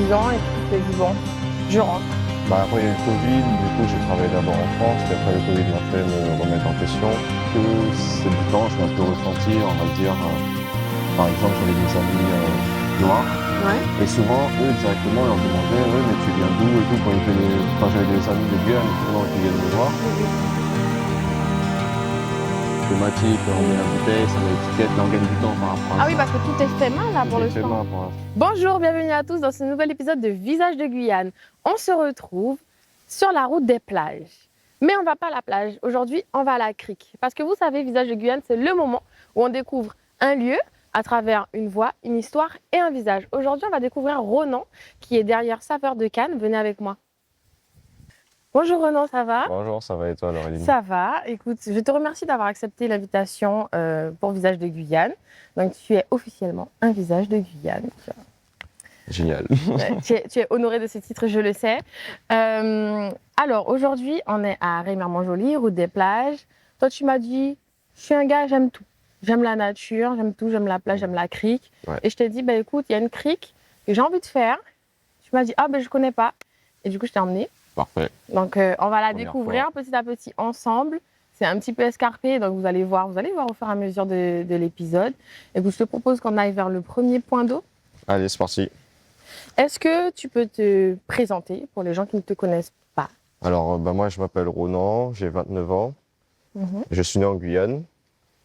6 ans et puis tu t'es dit bon, je rentre. Après, il y a eu le Covid, du coup, j'ai travaillé d'abord en France, puis après, le Covid m'a fait me remettre en question. Que c'est différent, je l'ai un peu ressenti, on va dire. Par exemple, j'avais des amis noirs, Ouais. et souvent, eux, directement, on leur demandait, ouais, mais tu viens d'où et tout, quand j'avais des amis de Guyane, souvent, qui viennent me voir. Thématique, on met la bouteille, ça met l'étiquette, là, on gagne du temps par rapport à Ah ça. oui, parce que tout est fait main là pour Tout est le fait stand. main pour l'instant. Bonjour, bienvenue à tous dans ce nouvel épisode de Visage de Guyane. On se retrouve sur la route des plages. Mais on ne va pas à la plage. Aujourd'hui, on va à la crique. Parce que vous savez, Visage de Guyane, c'est le moment où on découvre un lieu à travers une voix, une histoire et un visage. Aujourd'hui, on va découvrir Ronan, qui est derrière Saveur de Cannes. Venez avec moi. Bonjour Ronan, ça va? Bonjour, ça va et toi, Laureline? Ça va. Écoute, je te remercie d'avoir accepté l'invitation pour Visage de Guyane. Donc, tu es officiellement un visage de Guyane. Génial. Ouais, tu es honoré de ce titre, je le sais. Alors, aujourd'hui, on est à Remiremont-Joly, route des plages. Toi, tu m'as dit, je suis un gars, j'aime tout. J'aime la nature, j'aime tout, j'aime la plage, j'aime la crique. Ouais. Et je t'ai dit, bah, écoute, il y a une crique que j'ai envie de faire. Tu m'as dit, ah, ben, je connais pas. Et du coup, je t'ai emmenée. Parfait. Donc, on va la Première découvrir petit à petit ensemble. C'est un petit peu escarpé, donc vous allez voir au fur et à mesure de l'épisode. Et je te propose qu'on aille vers le premier point d'eau. Allez, c'est parti. Est-ce que tu peux te présenter pour les gens qui ne te connaissent pas? Alors, moi, je m'appelle Ronan, j'ai 29 ans. Je suis né en Guyane.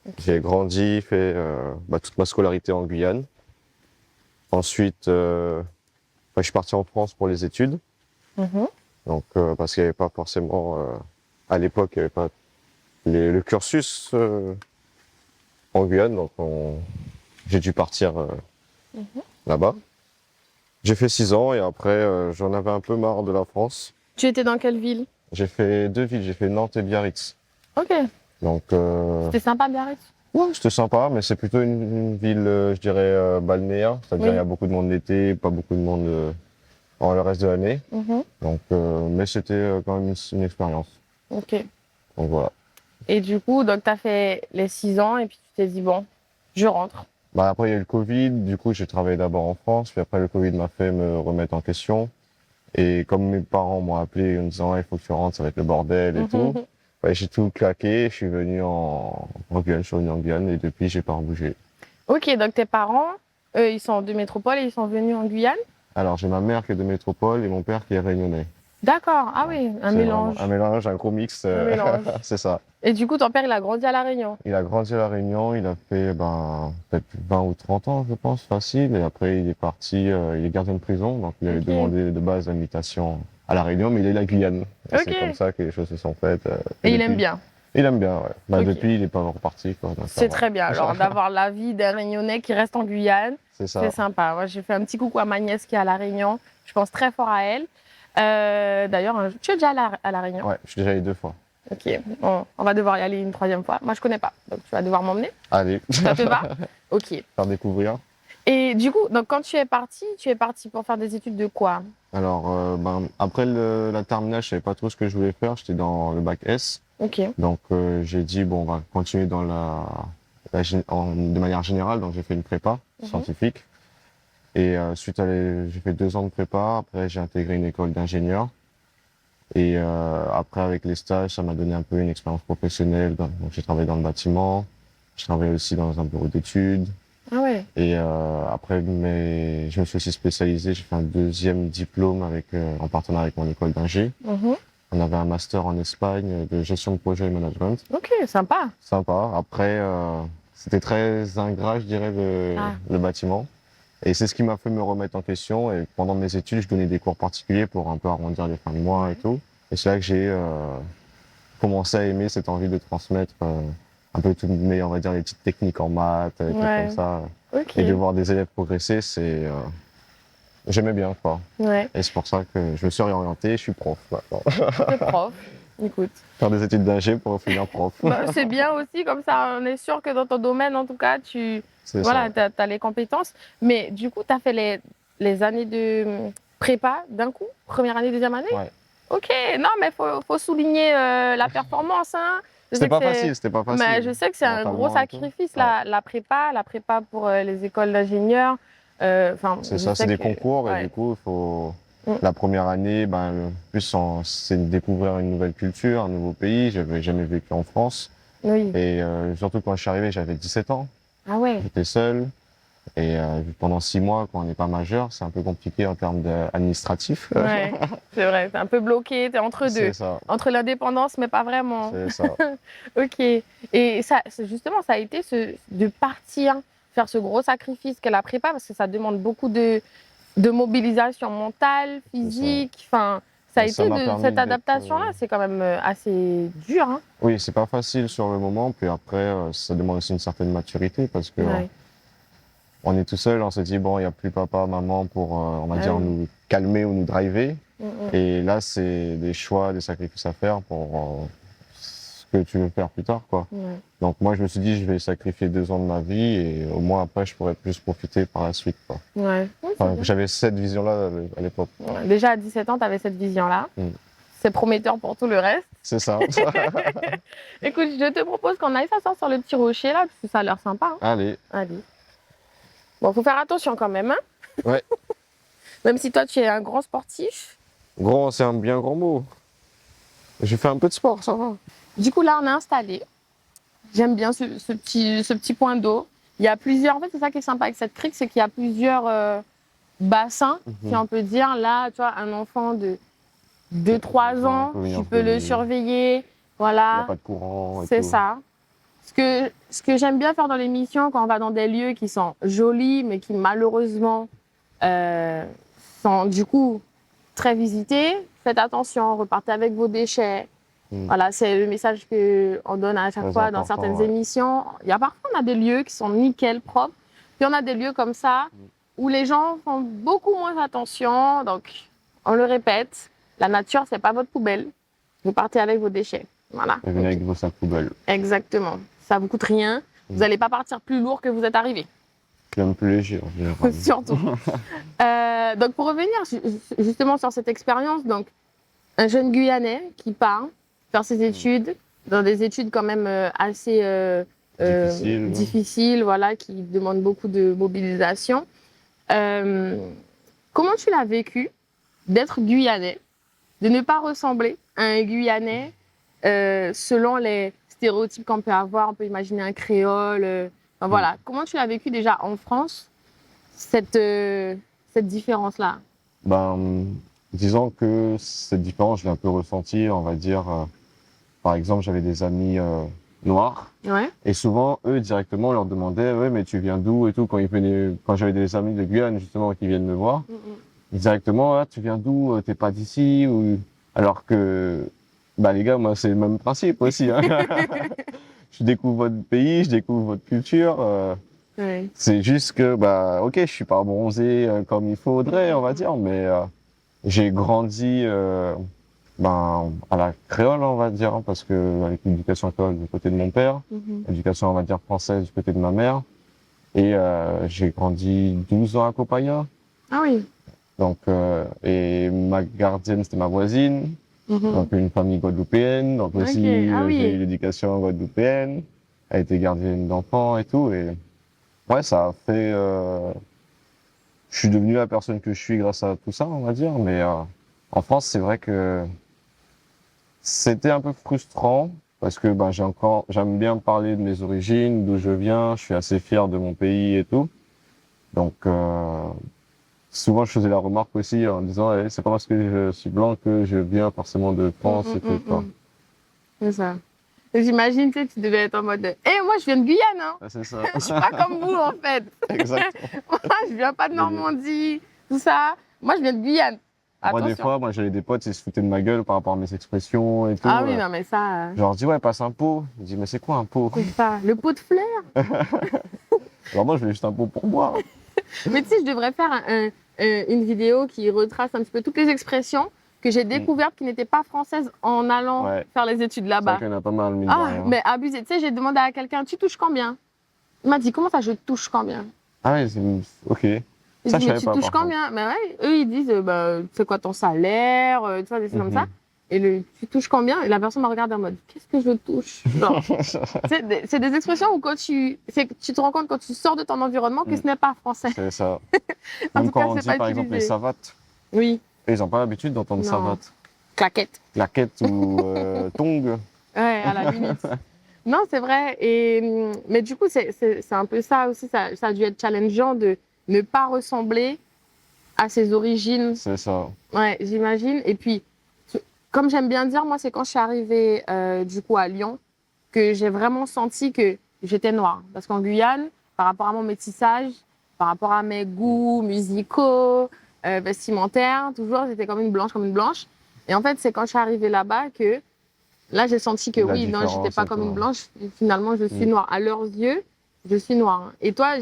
Okay. J'ai grandi, fait toute ma scolarité en Guyane. Ensuite, je suis parti en France pour les études. Donc, parce qu'il n'y avait pas forcément, à l'époque, il n'y avait pas le cursus en Guyane. Donc, j'ai dû partir là-bas. J'ai fait 6 ans et après, j'en avais un peu marre de la France. Tu étais dans quelle ville? J'ai fait 2 villes, j'ai fait Nantes et Biarritz. Ok. Donc, C'était sympa, Biarritz? ouais, c'était sympa, mais c'est plutôt une ville, je dirais, balnéaire. C'est-à-dire, il y a beaucoup de monde l'été, pas beaucoup de monde le reste de l'année. Donc, mais c'était quand même une expérience. Ok. Donc, voilà. Et du coup, tu as fait les 6 ans et puis tu t'es dit, bon, je rentre. Après, il y a eu le Covid. Du coup, j'ai travaillé d'abord en France. Puis après, le Covid m'a fait me remettre en question. Et comme mes parents m'ont appelé en me disant, il faut que tu rentres, ça va être le bordel et tout. J'ai tout claqué. Je suis venu en Guyane, je suis revenu en Guyane et depuis, j'ai pas rebougé. Ok, donc tes parents, eux, ils sont de métropole et ils sont venus en Guyane? Alors, j'ai ma mère qui est de métropole et mon père qui est réunionnais. D'accord, ah oui, un mélange. Un mélange, un gros mix. Un mélange. C'est ça. Et du coup, ton père, il a grandi à La Réunion? Il a grandi à La Réunion, il a fait peut-être 20 ou 30 ans, je pense, facile. Et après, il est parti, il est gardien de prison, donc il avait demandé de base l'invitation à La Réunion, mais il est la Guyane. Et c'est comme ça que les choses se sont faites. Et il aime bien? Il aime bien, ouais. Depuis, il n'est pas reparti. C'est très bien, alors d'avoir l'avis d'un Réunionnais qui reste en Guyane, c'est sympa. Moi, j'ai fait un petit coucou à ma nièce qui est à La Réunion, je pense très fort à elle. D'ailleurs, tu es déjà à la Réunion? Ouais, je suis déjà allé 2 fois. Ok, bon, on va devoir y aller une 3e fois. Moi, je connais pas, donc tu vas devoir m'emmener. Allez. Ça te va? Ok. Faire découvrir. Et du coup, donc, quand tu es parti pour faire des études de quoi? Alors, après la terminale, je savais pas trop ce que je voulais faire. J'étais dans le bac S. Ok. Donc, j'ai dit, bon, on va continuer dans de manière générale. Donc, j'ai fait une prépa scientifique. Et suite à j'ai fait 2 ans de prépa. Après, j'ai intégré une école d'ingénieur. Et après, avec les stages, ça m'a donné un peu une expérience professionnelle. Donc, j'ai travaillé dans le bâtiment. Je travaillais aussi dans un bureau d'études. Ah ouais. Et après, je me suis aussi spécialisé. J'ai fait un 2e diplôme en partenariat avec mon école d'ingé. On avait un master en Espagne de gestion de projet et management. Ok, sympa. Sympa. Après, c'était très ingrat, je dirais, le bâtiment. Et c'est ce qui m'a fait me remettre en question. Et pendant mes études, je donnais des cours particuliers pour un peu arrondir les fins de mois et tout. Et c'est là que j'ai commencé à aimer cette envie de transmettre un peu toutes mes, on va dire, les petites techniques en maths, et tout comme ça. Okay. Et de voir des élèves progresser, j'aimais bien, quoi. Ouais. Et c'est pour ça que je me suis réorienté, je suis prof maintenant. T'es prof, écoute. Faire des études d'ingé pour finir prof. C'est bien aussi, comme ça, on est sûr que dans ton domaine, en tout cas, tu as les compétences. Mais du coup, tu as fait les années de prépa d'un coup? Première année, 2e année? Ouais. Ok, non, mais faut souligner la performance, hein. C'était pas facile. Mais je sais que c'est un gros sacrifice, la prépa pour les écoles d'ingénieurs. Enfin, C'est je ça, c'est sais des que- concours et ouais. du coup, il faut. Mm. La première année, c'est de découvrir une nouvelle culture, un nouveau pays. J'avais jamais vécu en France. Oui. Et surtout quand je suis arrivé, j'avais 17 ans. Ah ouais. J'étais seul. Et pendant 6 mois, quand on n'est pas majeur, c'est un peu compliqué en termes administratifs. Ouais, c'est vrai. T'es un peu bloqué, t'es entre deux. C'est ça, Entre l'indépendance, mais pas vraiment. c'est ça. Ok. Et ça, justement, ça a été de partir, faire ce gros sacrifice qu'elle a prépa, parce que ça demande beaucoup de mobilisation mentale, physique. Enfin, ça a Et ça été m'a permis cette d'être. adaptation-là, c'est quand même assez dur, hein. Oui, c'est pas facile sur le moment. Puis après, ça demande aussi une certaine maturité parce que Ouais. on est tout seul. On se dit, bon, il n'y a plus papa, maman pour, on va Ah dire, oui. nous calmer ou nous driver. Mm, mm. Et là, c'est des choix, des sacrifices à faire pour ce que tu veux faire plus tard, quoi. Ouais. Donc moi, je me suis dit, je vais sacrifier 2 ans de ma vie et au moins après, je pourrais plus profiter par la suite, quoi. Ouais. Ouais, c'est Enfin, bien. j'avais cette vision-là à l'époque. Ouais. Déjà à 17 ans, tu avais cette vision-là. Mm. C'est prometteur pour tout le reste. C'est ça. Écoute, je te propose qu'on aille s'asseoir sur le petit rocher là, parce que ça a l'air sympa, hein. Allez. Allez. Bon, faut faire attention quand même, hein. Ouais. Même si toi, tu es un grand sportif. Grand, c'est un bien grand mot. J'ai fait un peu de sport, ça va. Du coup, là, on est installé. J'aime bien ce petit point d'eau. Il y a plusieurs. En fait, c'est ça qui est sympa avec cette crique, c'est qu'il y a plusieurs bassins, si on peut dire. Là, tu vois, un enfant de 2-3 ans, peut venir tu se peux le baigner. surveiller. Il n'y Voilà. a pas de courant et C'est tout. ça. Ce que j'aime bien faire dans l'émission, quand on va dans des lieux qui sont jolis, mais qui malheureusement sont du coup très visités, faites attention, repartez avec vos déchets. Mm. Voilà, c'est le message qu'on donne à chaque Très fois dans important, certaines ouais. émissions. Il y a parfois, on a des lieux qui sont nickel, propres. Puis on a des lieux comme ça où les gens font beaucoup moins attention. Donc, on le répète, la nature, c'est pas votre poubelle. Vous partez avec vos déchets. Voilà. Et venez avec vos sacs poubelles. Exactement. Ça vous coûte rien. Vous n'allez pas partir plus lourd que vous êtes arrivé. Même plus léger en général. Surtout. Donc, pour revenir justement sur cette expérience, donc, un jeune Guyanais qui part faire ses études, dans des études quand même assez difficiles, voilà, qui demandent beaucoup de mobilisation. Comment tu l'as vécu d'être Guyanais, de ne pas ressembler à un Guyanais selon les stéréotypes qu'on peut avoir? On peut imaginer un créole. Enfin, voilà. Comment tu l'as vécu déjà en France, cette différence-là? Disons que cette différence, je l'ai un peu ressentie, on va dire. Par exemple, j'avais des amis noirs. Ouais. Et souvent, eux, directement, on leur demandait, ouais, mais tu viens d'où et tout, quand j'avais des amis de Guyane, justement, qui viennent me voir. Directement, ah, tu viens d'où, t'es pas d'ici, ou... Alors que, les gars, moi, c'est le même principe aussi, hein. Je découvre votre pays, je découvre votre culture. Ouais. C'est juste que, ok, je suis pas bronzé comme il faudrait, on va dire, mais j'ai grandi à la créole, on va dire, hein, parce que avec l'éducation créole du côté de mon père, l'éducation, on va dire, française du côté de ma mère, et j'ai grandi 12 ans à Copaya. Ah oui. Donc, et ma gardienne, c'était ma voisine, donc une famille guadeloupéenne, donc aussi j'ai eu l'éducation guadeloupéenne, elle était gardienne d'enfants et tout, et ouais, ça a fait... je suis devenu la personne que je suis grâce à tout ça, on va dire, mais en France, c'est vrai que c'était un peu frustrant, parce que j'aime bien parler de mes origines, d'où je viens, je suis assez fier de mon pays et tout, donc... souvent, je faisais la remarque aussi en disant c'est pas parce que je suis blanc que je viens forcément de France et tout. C'est ça. J'imagine, tu devais être en mode moi, je viens de Guyane, hein. Ah, c'est ça. Je suis pas comme vous, en fait. Exactement. Moi, je viens pas de Normandie, tout ça. Moi, je viens de Guyane. Moi, Attention. des fois, j'avais des potes, ils se foutaient de ma gueule par rapport à mes expressions et tout. Ah oui, non, mais ça... Je leur dis, ouais, passe un pot. Je dis, mais c'est quoi un pot? C'est ça, le pot de fleurs. Alors moi, je voulais juste un pot pour boire. Mais tu sais, je devrais faire une vidéo qui retrace un petit peu toutes les expressions que j'ai découvertes qui n'étaient pas françaises en allant faire les études là-bas. C'est vrai qu'il y en a pas mal, mine de Ah, rien. mais abusé. Tu sais, j'ai demandé à quelqu'un, tu touches combien? Il m'a dit, comment ça, je touche combien? Ah ouais, ok. Je Ça, dis, je mais savais tu pas, touches par combien? Mais ouais, eux, ils disent, c'est quoi ton salaire? Tu vois, des choses comme ça. tu touches combien? Et la personne me regarde en mode, qu'est-ce que je touche? Genre, c'est des expressions où tu te rends compte quand tu sors de ton environnement que ce n'est pas français. C'est ça. En Même tout quand cas, on c'est dit pas par exemple les utilisé. savates, Oui, ils n'ont pas l'habitude d'entendre non. savate. Claquette. Claquette ou tongue. Ouais, à la limite. Non, c'est vrai. Mais du coup, c'est un peu ça aussi. Ça a dû être challengeant de ne pas ressembler à ses origines. C'est ça. Ouais, j'imagine. Et puis, comme j'aime bien dire, moi, c'est quand je suis arrivée du coup à Lyon que j'ai vraiment senti que j'étais noire. Parce qu'en Guyane, par rapport à mon métissage, par rapport à mes goûts musicaux, vestimentaires, toujours, j'étais comme une blanche, comme une blanche. Et en fait, c'est quand je suis arrivée là-bas que là, j'ai senti que La oui, non, j'étais différence pas et comme tout. une blanche. Finalement, je suis noire. À leurs yeux, je suis noire. Et toi,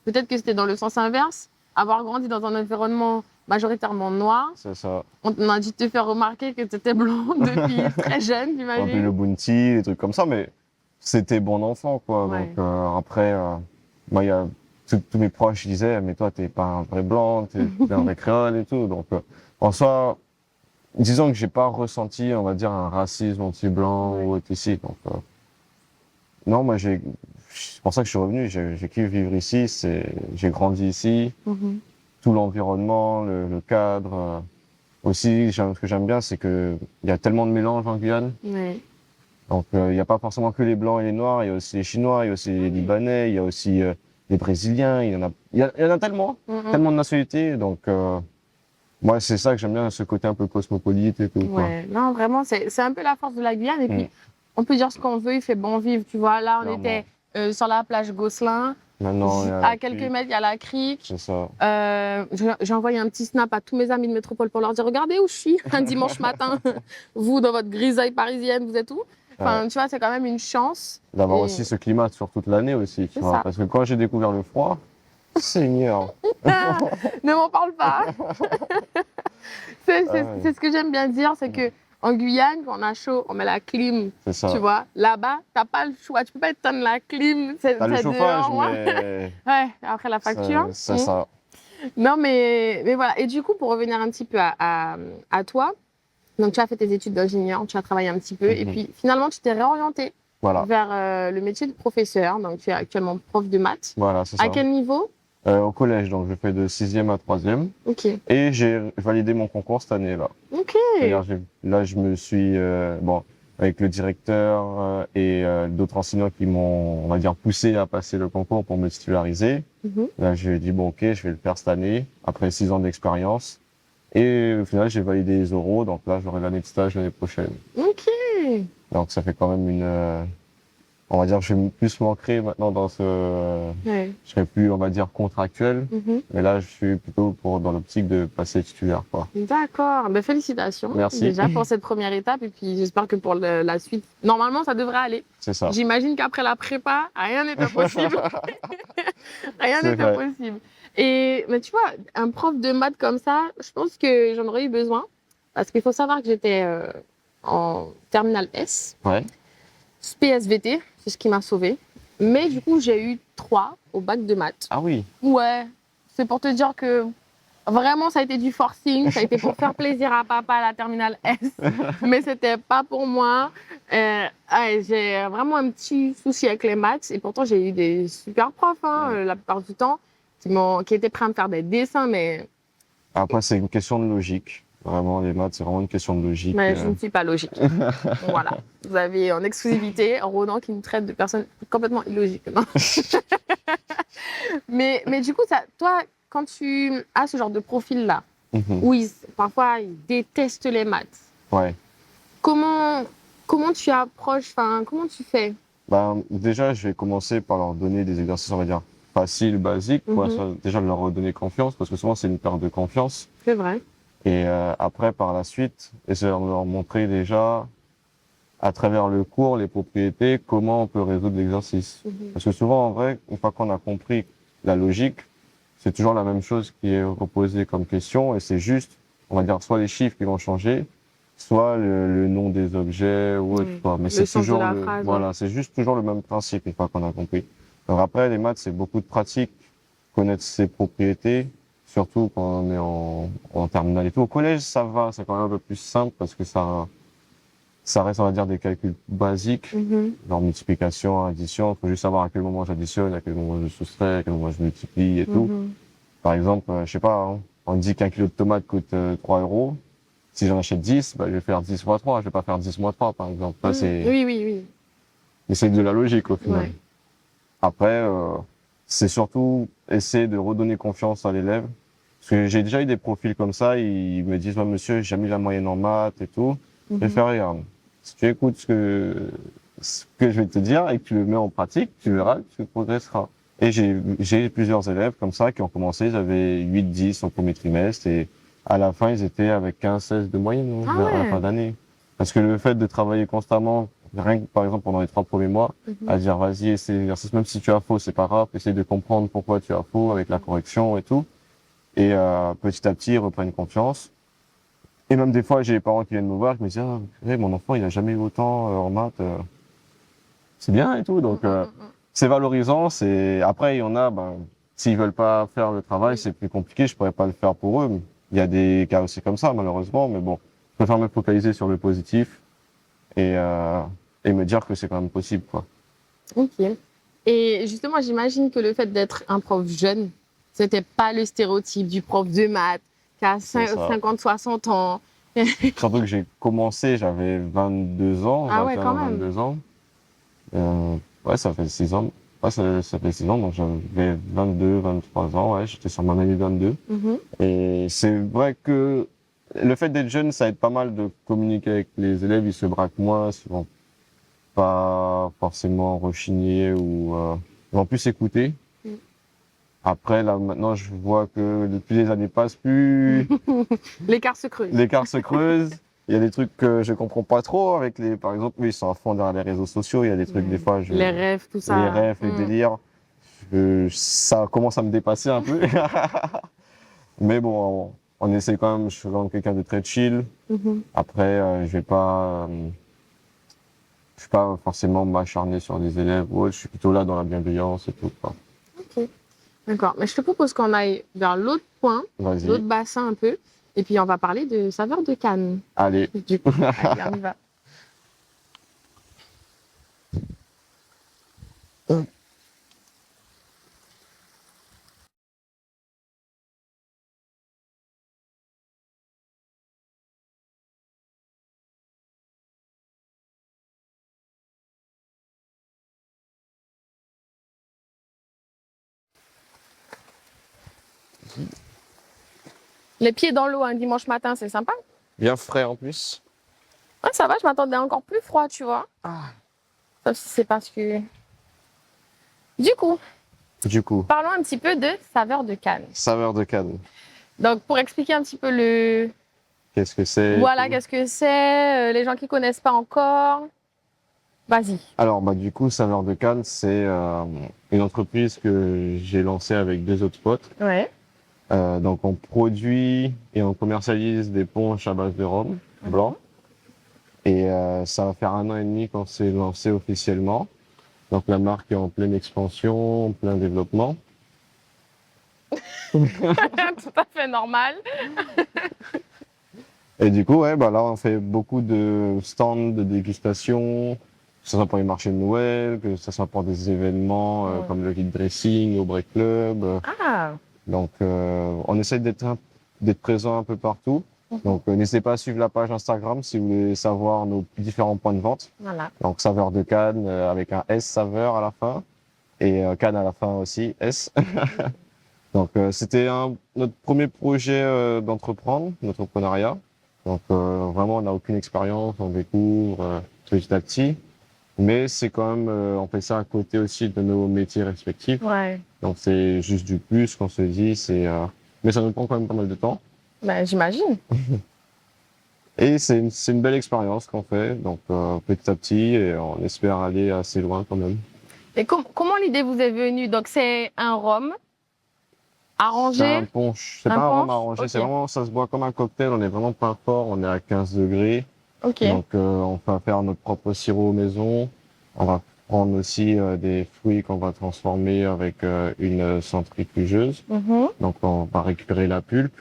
peut-être que c'était dans le sens inverse. Avoir grandi dans un environnement majoritairement noir, C'est ça. on a dû te faire remarquer que tu étais blonde depuis très jeune, Un peu j'imagine. le bounty, des trucs comme ça, mais c'était bon enfant, quoi. Ouais. Donc après, moi, il y a tous mes proches disaient, mais toi, t'es pas un vrai blanc, t'es un vrai créole et tout. Donc en soi, disons que j'ai pas ressenti, on va dire, un racisme anti-blanc Ouais. ou autre ici. Donc non, moi, c'est pour ça que je suis revenu. J'ai kiffé vivre ici. J'ai grandi ici. Mhm. Tout l'environnement, le cadre. Aussi, ce que j'aime bien, c'est que il y a tellement de mélanges en Guyane. Ouais. Donc, il n'y a pas forcément que les Blancs et les Noirs. Il y a aussi les Chinois, il y a aussi les Libanais, il y a aussi les Brésiliens. Il y en a tellement, Mhm. tellement de nationalités. Donc, moi, c'est ça que j'aime bien, ce côté un peu cosmopolite et tout, quoi. Ouais. Non, vraiment, c'est un peu la force de la Guyane. Et puis, Mm. on peut dire ce qu'on veut, il fait bon vivre. Tu vois, là, on Clairement. était sur la plage Gosselin. Maintenant, il y a À la quelques crique, mètres, il y a la crique. c'est ça. J'ai envoyé un petit snap à tous mes amis de métropole pour leur dire regardez où je suis un dimanche matin. Vous, dans votre grisaille parisienne, vous êtes où? Enfin, tu vois, c'est quand même une chance. D'avoir Et aussi ce climat sur toute l'année aussi, tu c'est vois. ça. Parce que quand j'ai découvert le froid, Seigneur. Ah, ne m'en parle pas. Ouais, C'est ce que j'aime bien dire, c'est que en Guyane, quand on a chaud, on met la clim. c'est ça. Tu vois, là-bas, t'as pas le choix. Tu peux pas éteindre la clim. T'as le chauffage, dehors, mais ouais, après la facture. c'est ça. Non, mais voilà. Et du coup, pour revenir un petit peu à toi, donc tu as fait tes études d'ingénieur, tu as travaillé un petit peu, et Mhm. puis finalement, tu t'es réorienté Voilà, vers le métier de professeur. Donc, tu es actuellement prof de maths. voilà, c'est À ça. quel niveau? Au collège, donc je fais de 6e à 3e. Ok. Et j'ai validé mon concours cette année-là. Ok. C'est-à-dire, là, je me suis, bon, avec le directeur et d'autres enseignants qui m'ont, on va dire, poussé à passer le concours pour me titulariser. Mhm. Là, j'ai dit, bon, ok, je vais le faire cette année, après 6 ans d'expérience. Et au final, j'ai validé les oraux, donc là, j'aurai l'année de stage l'année prochaine. Ok. Donc, ça fait quand même on va dire, je vais plus m'ancrer maintenant dans Ouais. je serai plus, on va dire, contractuel. Mhm. Mais là, je suis plutôt dans l'optique de passer titulaire, quoi. D'accord. Ben, félicitations Merci. déjà pour cette première étape. Et puis, j'espère que pour la suite, normalement, ça devrait aller. C'est ça. J'imagine qu'après la prépa, rien n'est impossible. Rien C'est n'est vrai. impossible. Mais tu vois, un prof de maths comme ça, je pense que j'en aurais eu besoin. Parce qu'il faut savoir que j'étais en terminale S, Ouais. PSVT, c'est ce qui m'a sauvée. Mais du coup, j'ai eu 3 au bac de maths. Ah oui. Ouais, c'est pour te dire que vraiment, ça a été du forcing. Ça a été pour faire plaisir à papa à la terminale S. Mais c'était pas pour moi. Ouais, j'ai vraiment un petit souci avec les maths. Et pourtant, j'ai eu des super profs, la plupart du temps, qui étaient prêts à me faire des dessins. Mais Après, c'est une question de logique. Vraiment, les maths, c'est vraiment une question de logique. je ne suis pas logique. Voilà. Vous avez en exclusivité Ronan qui nous traite de personnes complètement illogiques. Non. mais du coup, toi, quand tu as ce genre de profil-là, Mhm. où parfois ils détestent les maths, Ouais. comment tu approches, comment tu fais? Ben, déjà, je vais commencer par leur donner des exercices, on va dire, faciles, basiques, pour déjà leur redonner confiance, parce que souvent, c'est une perte de confiance. C'est vrai. Et après, par la suite, essayer de leur montrer déjà, à travers le cours, les propriétés, comment on peut résoudre l'exercice. Parce que souvent, en vrai, une fois qu'on a compris la logique, c'est toujours la même chose qui est reposée comme question, et c'est juste, on va dire, soit les chiffres qui vont changer, soit le nom des objets ou autre. Quoi. Mais Le c'est sens de toujours la phrase, voilà, c'est juste toujours le même principe une fois qu'on a compris. Alors après, les maths, c'est beaucoup de pratique, connaître ses propriétés, surtout quand on est en terminale et tout. Au collège, ça va, c'est quand même un peu plus simple parce que ça, ça reste, on va dire, des calculs basiques, genre multiplication, addition. Il faut juste savoir à quel moment j'additionne, à quel moment je soustrais, à quel moment je multiplie et tout. Par exemple, je sais pas, hein, on dit qu'un kilo de tomates coûte 3 euros. Si j'en achète 10, bah, je vais faire 10 fois 3. Je vais pas faire 10 fois 3, par exemple. Là, Oui. mais c'est de la logique, au final. Ouais. Après, c'est surtout essayer de redonner confiance à l'élève. Parce que j'ai déjà eu des profils comme ça, ils me disent, ouais, monsieur, j'ai jamais eu la moyenne en maths et tout. Je fais, regarde, si tu écoutes ce que je vais te dire et que tu le mets en pratique, tu verras que tu progresseras. Et j'ai plusieurs élèves comme ça qui ont commencé, ils avaient 8, 10 au premier trimestre et à la fin, ils étaient avec 15, 16 de moyenne à la fin d'année. Parce que le fait de travailler constamment, rien que par exemple pendant les 3 premiers mois, à dire vas-y, essaie l'exercice, même si tu as faux, c'est pas grave, essaye de comprendre pourquoi tu as faux avec la correction et tout. Et petit à petit, ils reprennent confiance. Et même des fois, j'ai les parents qui viennent me voir, qui me disent ah, hey, mon enfant, il a jamais eu autant en maths. C'est bien et tout. Donc c'est valorisant. C'est après, il y en a, ben, s'ils veulent pas faire le travail, c'est plus compliqué. Je pourrais pas le faire pour eux. Il y a des cas aussi comme ça, malheureusement. Mais bon, je préfère me focaliser sur le positif et me dire que c'est quand même possible, quoi. Ok. Et justement, j'imagine que le fait d'être un prof jeune, c'était pas le stéréotype du prof de maths qui a 50, 60 ans. Surtout que j'ai commencé, j'avais 22 ans, Ah ouais, 21 quand ans, même. 22 ans. Ouais, ça fait 6 ans. Ouais, ça fait 6 ans, donc j'avais 22, 23 ans, ouais, j'étais sur ma année 22. Et c'est vrai que le fait d'être jeune, ça aide pas mal de communiquer avec les élèves, ils se braquent moins, ils vont pas forcément rechigner ou ils vont plus écouter. Après, là, maintenant, je vois que plus les années passent, plus L'écart se creuse. l'écart se creuse. Il y a des trucs que je comprends pas trop avec par exemple, eux, ils sont à fond derrière les réseaux sociaux. Il y a des trucs, des fois, Les rêves, tout ça. les rêves, les délires, ça commence à me dépasser un peu. Mais bon, on essaie quand même, je suis quand même quelqu'un de très chill. Après, je suis pas forcément m'acharner sur des élèves ou autre. Je suis plutôt là dans la bienveillance et tout, quoi. Ok. D'accord. Mais je te propose qu'on aille vers l'autre point, Vas-y. l'autre bassin un peu. Et puis, on va parler de saveur de canne. Allez. Du coup, allez, on y va. Les pieds dans l'eau un dimanche matin, c'est sympa. Bien frais en plus. Ouais, ça va, je m'attendais encore plus froid, tu vois. Sauf si c'est parce que... Du coup, parlons un petit peu de saveur de canne. Saveur de canne. Donc, pour expliquer un petit peu le... Qu'est-ce que c'est? Voilà, qu'est-ce que c'est, les gens qui connaissent pas encore. Vas-y. Alors, bah, du coup, Saveur de Canne, c'est une entreprise que j'ai lancée avec 2 autres potes. Ouais. Donc, on produit et on commercialise des punchs à base de rhum blanc. Et ça va faire 1 an et demi qu'on s'est lancé officiellement. Donc, la marque est en pleine expansion, en plein développement. Tout à fait normal. Et du coup, ouais, bah là, on fait beaucoup de stands de dégustation, que ce soit pour les marchés de Noël, que ce soit pour des événements comme le guide dressing au Break Club. Ah. Donc, on essaie d'être présent un peu partout. Donc, n'hésitez pas à suivre la page Instagram si vous voulez savoir nos différents points de vente. Voilà. Donc, Saveur de Canne avec un S saveur à la fin et Canne à la fin aussi, S. Donc, c'était notre premier projet d'entrepreneuriat. Donc, vraiment, on n'a aucune expérience, on découvre petit à petit. Mais c'est quand même, on fait ça à côté aussi de nos métiers respectifs. Ouais. Donc, c'est juste du plus qu'on se dit, mais ça nous prend quand même pas mal de temps. Ben, j'imagine. Et c'est une belle expérience qu'on fait, donc petit à petit, et on espère aller assez loin quand même. Et comment l'idée vous est venue? Donc, c'est un rhum arrangé? C'est un punch. C'est pas un rhum arrangé, okay. C'est vraiment, ça se boit comme un cocktail, on est vraiment pas fort, on est à 15 degrés. Okay. Donc, on va faire notre propre sirop maison. On va prendre aussi des fruits qu'on va transformer avec une centrifugeuse. Donc, on va récupérer la pulpe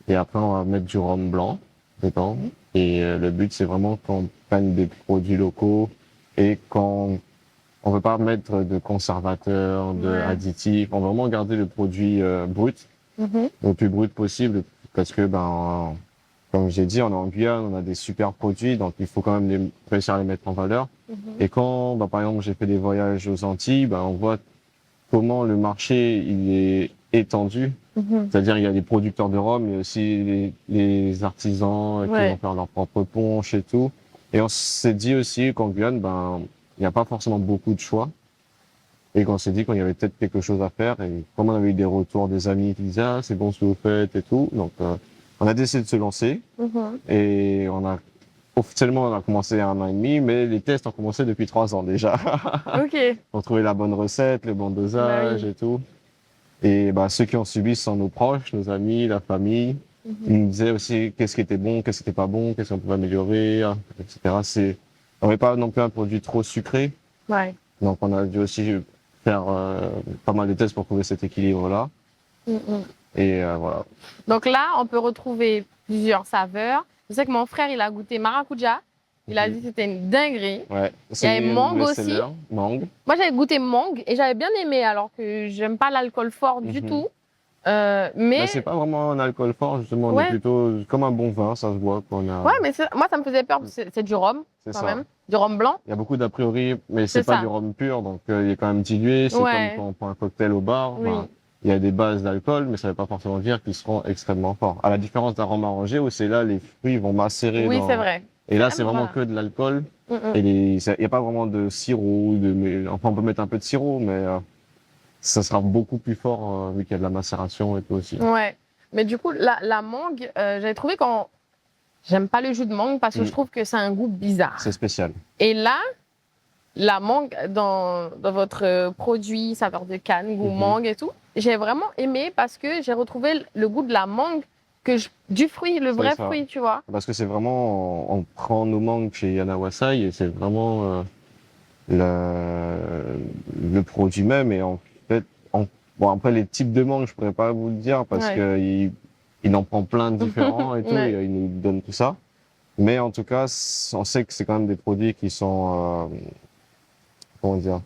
et après, on va mettre du rhum blanc dedans. Et le but, c'est vraiment qu'on prennent des produits locaux et quand on veut pas mettre de conservateurs, additifs, on veut vraiment garder le produit brut, le plus brut possible, parce que comme j'ai dit, on est en Guyane, on a des super produits, donc il faut quand même réussir à les mettre en valeur. Et quand, par exemple, j'ai fait des voyages aux Antilles, on voit comment le marché il est étendu. C'est-à-dire il y a les producteurs de rhum, mais aussi les artisans qui vont faire leur propre punch et tout. Et on s'est dit aussi qu'en Guyane, il n'y a pas forcément beaucoup de choix. Et qu'on s'est dit qu'il y avait peut-être quelque chose à faire. Et comme on avait eu des retours des amis qui disaient c'est bon ce que vous faites et tout, donc on a décidé de se lancer. Et officiellement on a commencé il y a 1 an et demi, mais les tests ont commencé depuis 3 ans déjà. Ok. Pour trouver la bonne recette, le bon dosage et tout. Et ceux qui ont subi sont nos proches, nos amis, la famille. Ils nous disaient aussi qu'est-ce qui était bon, qu'est-ce qui était pas bon, qu'est-ce qu'on pouvait améliorer, etc. On n'avait pas non plus un produit trop sucré. Ouais. Donc on a dû aussi faire pas mal de tests pour trouver cet équilibre-là. Et voilà. Donc là, on peut retrouver plusieurs saveurs. Je sais que mon frère, il a goûté maracuja. Il a dit que c'était une dinguerie. Ouais. Il y avait mangue aussi. Mangue. Moi, j'avais goûté mangue et j'avais bien aimé, alors que j'aime pas l'alcool fort du tout. Mais c'est pas vraiment un alcool fort, justement. On est plutôt comme un bon vin, ça se voit qu'on a. Ouais, mais moi, ça me faisait peur. C'est du rhum, quand même. Du rhum blanc. Il y a beaucoup d'a priori, mais c'est pas du rhum pur, donc il est quand même dilué. C'est comme quand on prend un cocktail au bar. Il y a des bases d'alcool, mais ça ne veut pas forcément dire qu'ils seront extrêmement forts. À la différence d'un rhum arrangé, où c'est là, les fruits vont macérer. Oui, c'est vrai. Et là, c'est vraiment que de l'alcool. Et il n'y a pas vraiment de sirop. Enfin, on peut mettre un peu de sirop, mais ça sera beaucoup plus fort vu qu'il y a de la macération et tout aussi. Ouais. Mais du coup, la mangue, j'avais trouvé quand j'aime pas le jus de mangue parce que je trouve que c'est un goût bizarre. C'est spécial. Et là, la mangue dans votre produit saveur de canne, goût mangue et tout, j'ai vraiment aimé parce que j'ai retrouvé le goût de la mangue du fruit, le vrai fruit, tu vois. Parce que c'est vraiment, on prend nos mangues chez Yanawasai et c'est vraiment le produit même. Et en fait, bon après les types de mangues, je pourrais pas vous le dire parce que il en prend plein de différents et tout, et il nous donne tout ça. Mais en tout cas, on sait que c'est quand même des produits qui sont, comment dire,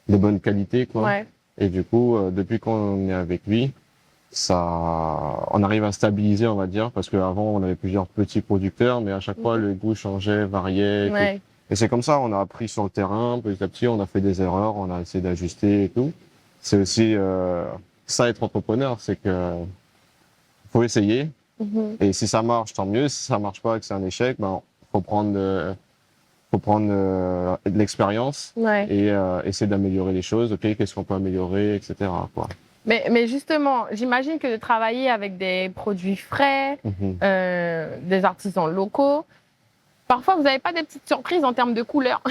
de bonne qualité, quoi. Ouais. Et du coup, depuis qu'on est avec lui, on arrive à stabiliser, on va dire, parce qu'avant, on avait plusieurs petits producteurs, mais à chaque fois, le goût changeait, variait. Et c'est comme ça, on a appris sur le terrain, petit à petit, on a fait des erreurs, on a essayé d'ajuster et tout. C'est aussi ça, être entrepreneur, c'est que faut essayer. Et si ça marche, tant mieux. Si ça marche pas, que c'est un échec, faut prendre de l'expérience et essayer d'améliorer les choses. Ok, qu'est-ce qu'on peut améliorer, etc. quoi. Mais justement, j'imagine que de travailler avec des produits frais, des artisans locaux, parfois vous n'avez pas des petites surprises en termes de couleurs,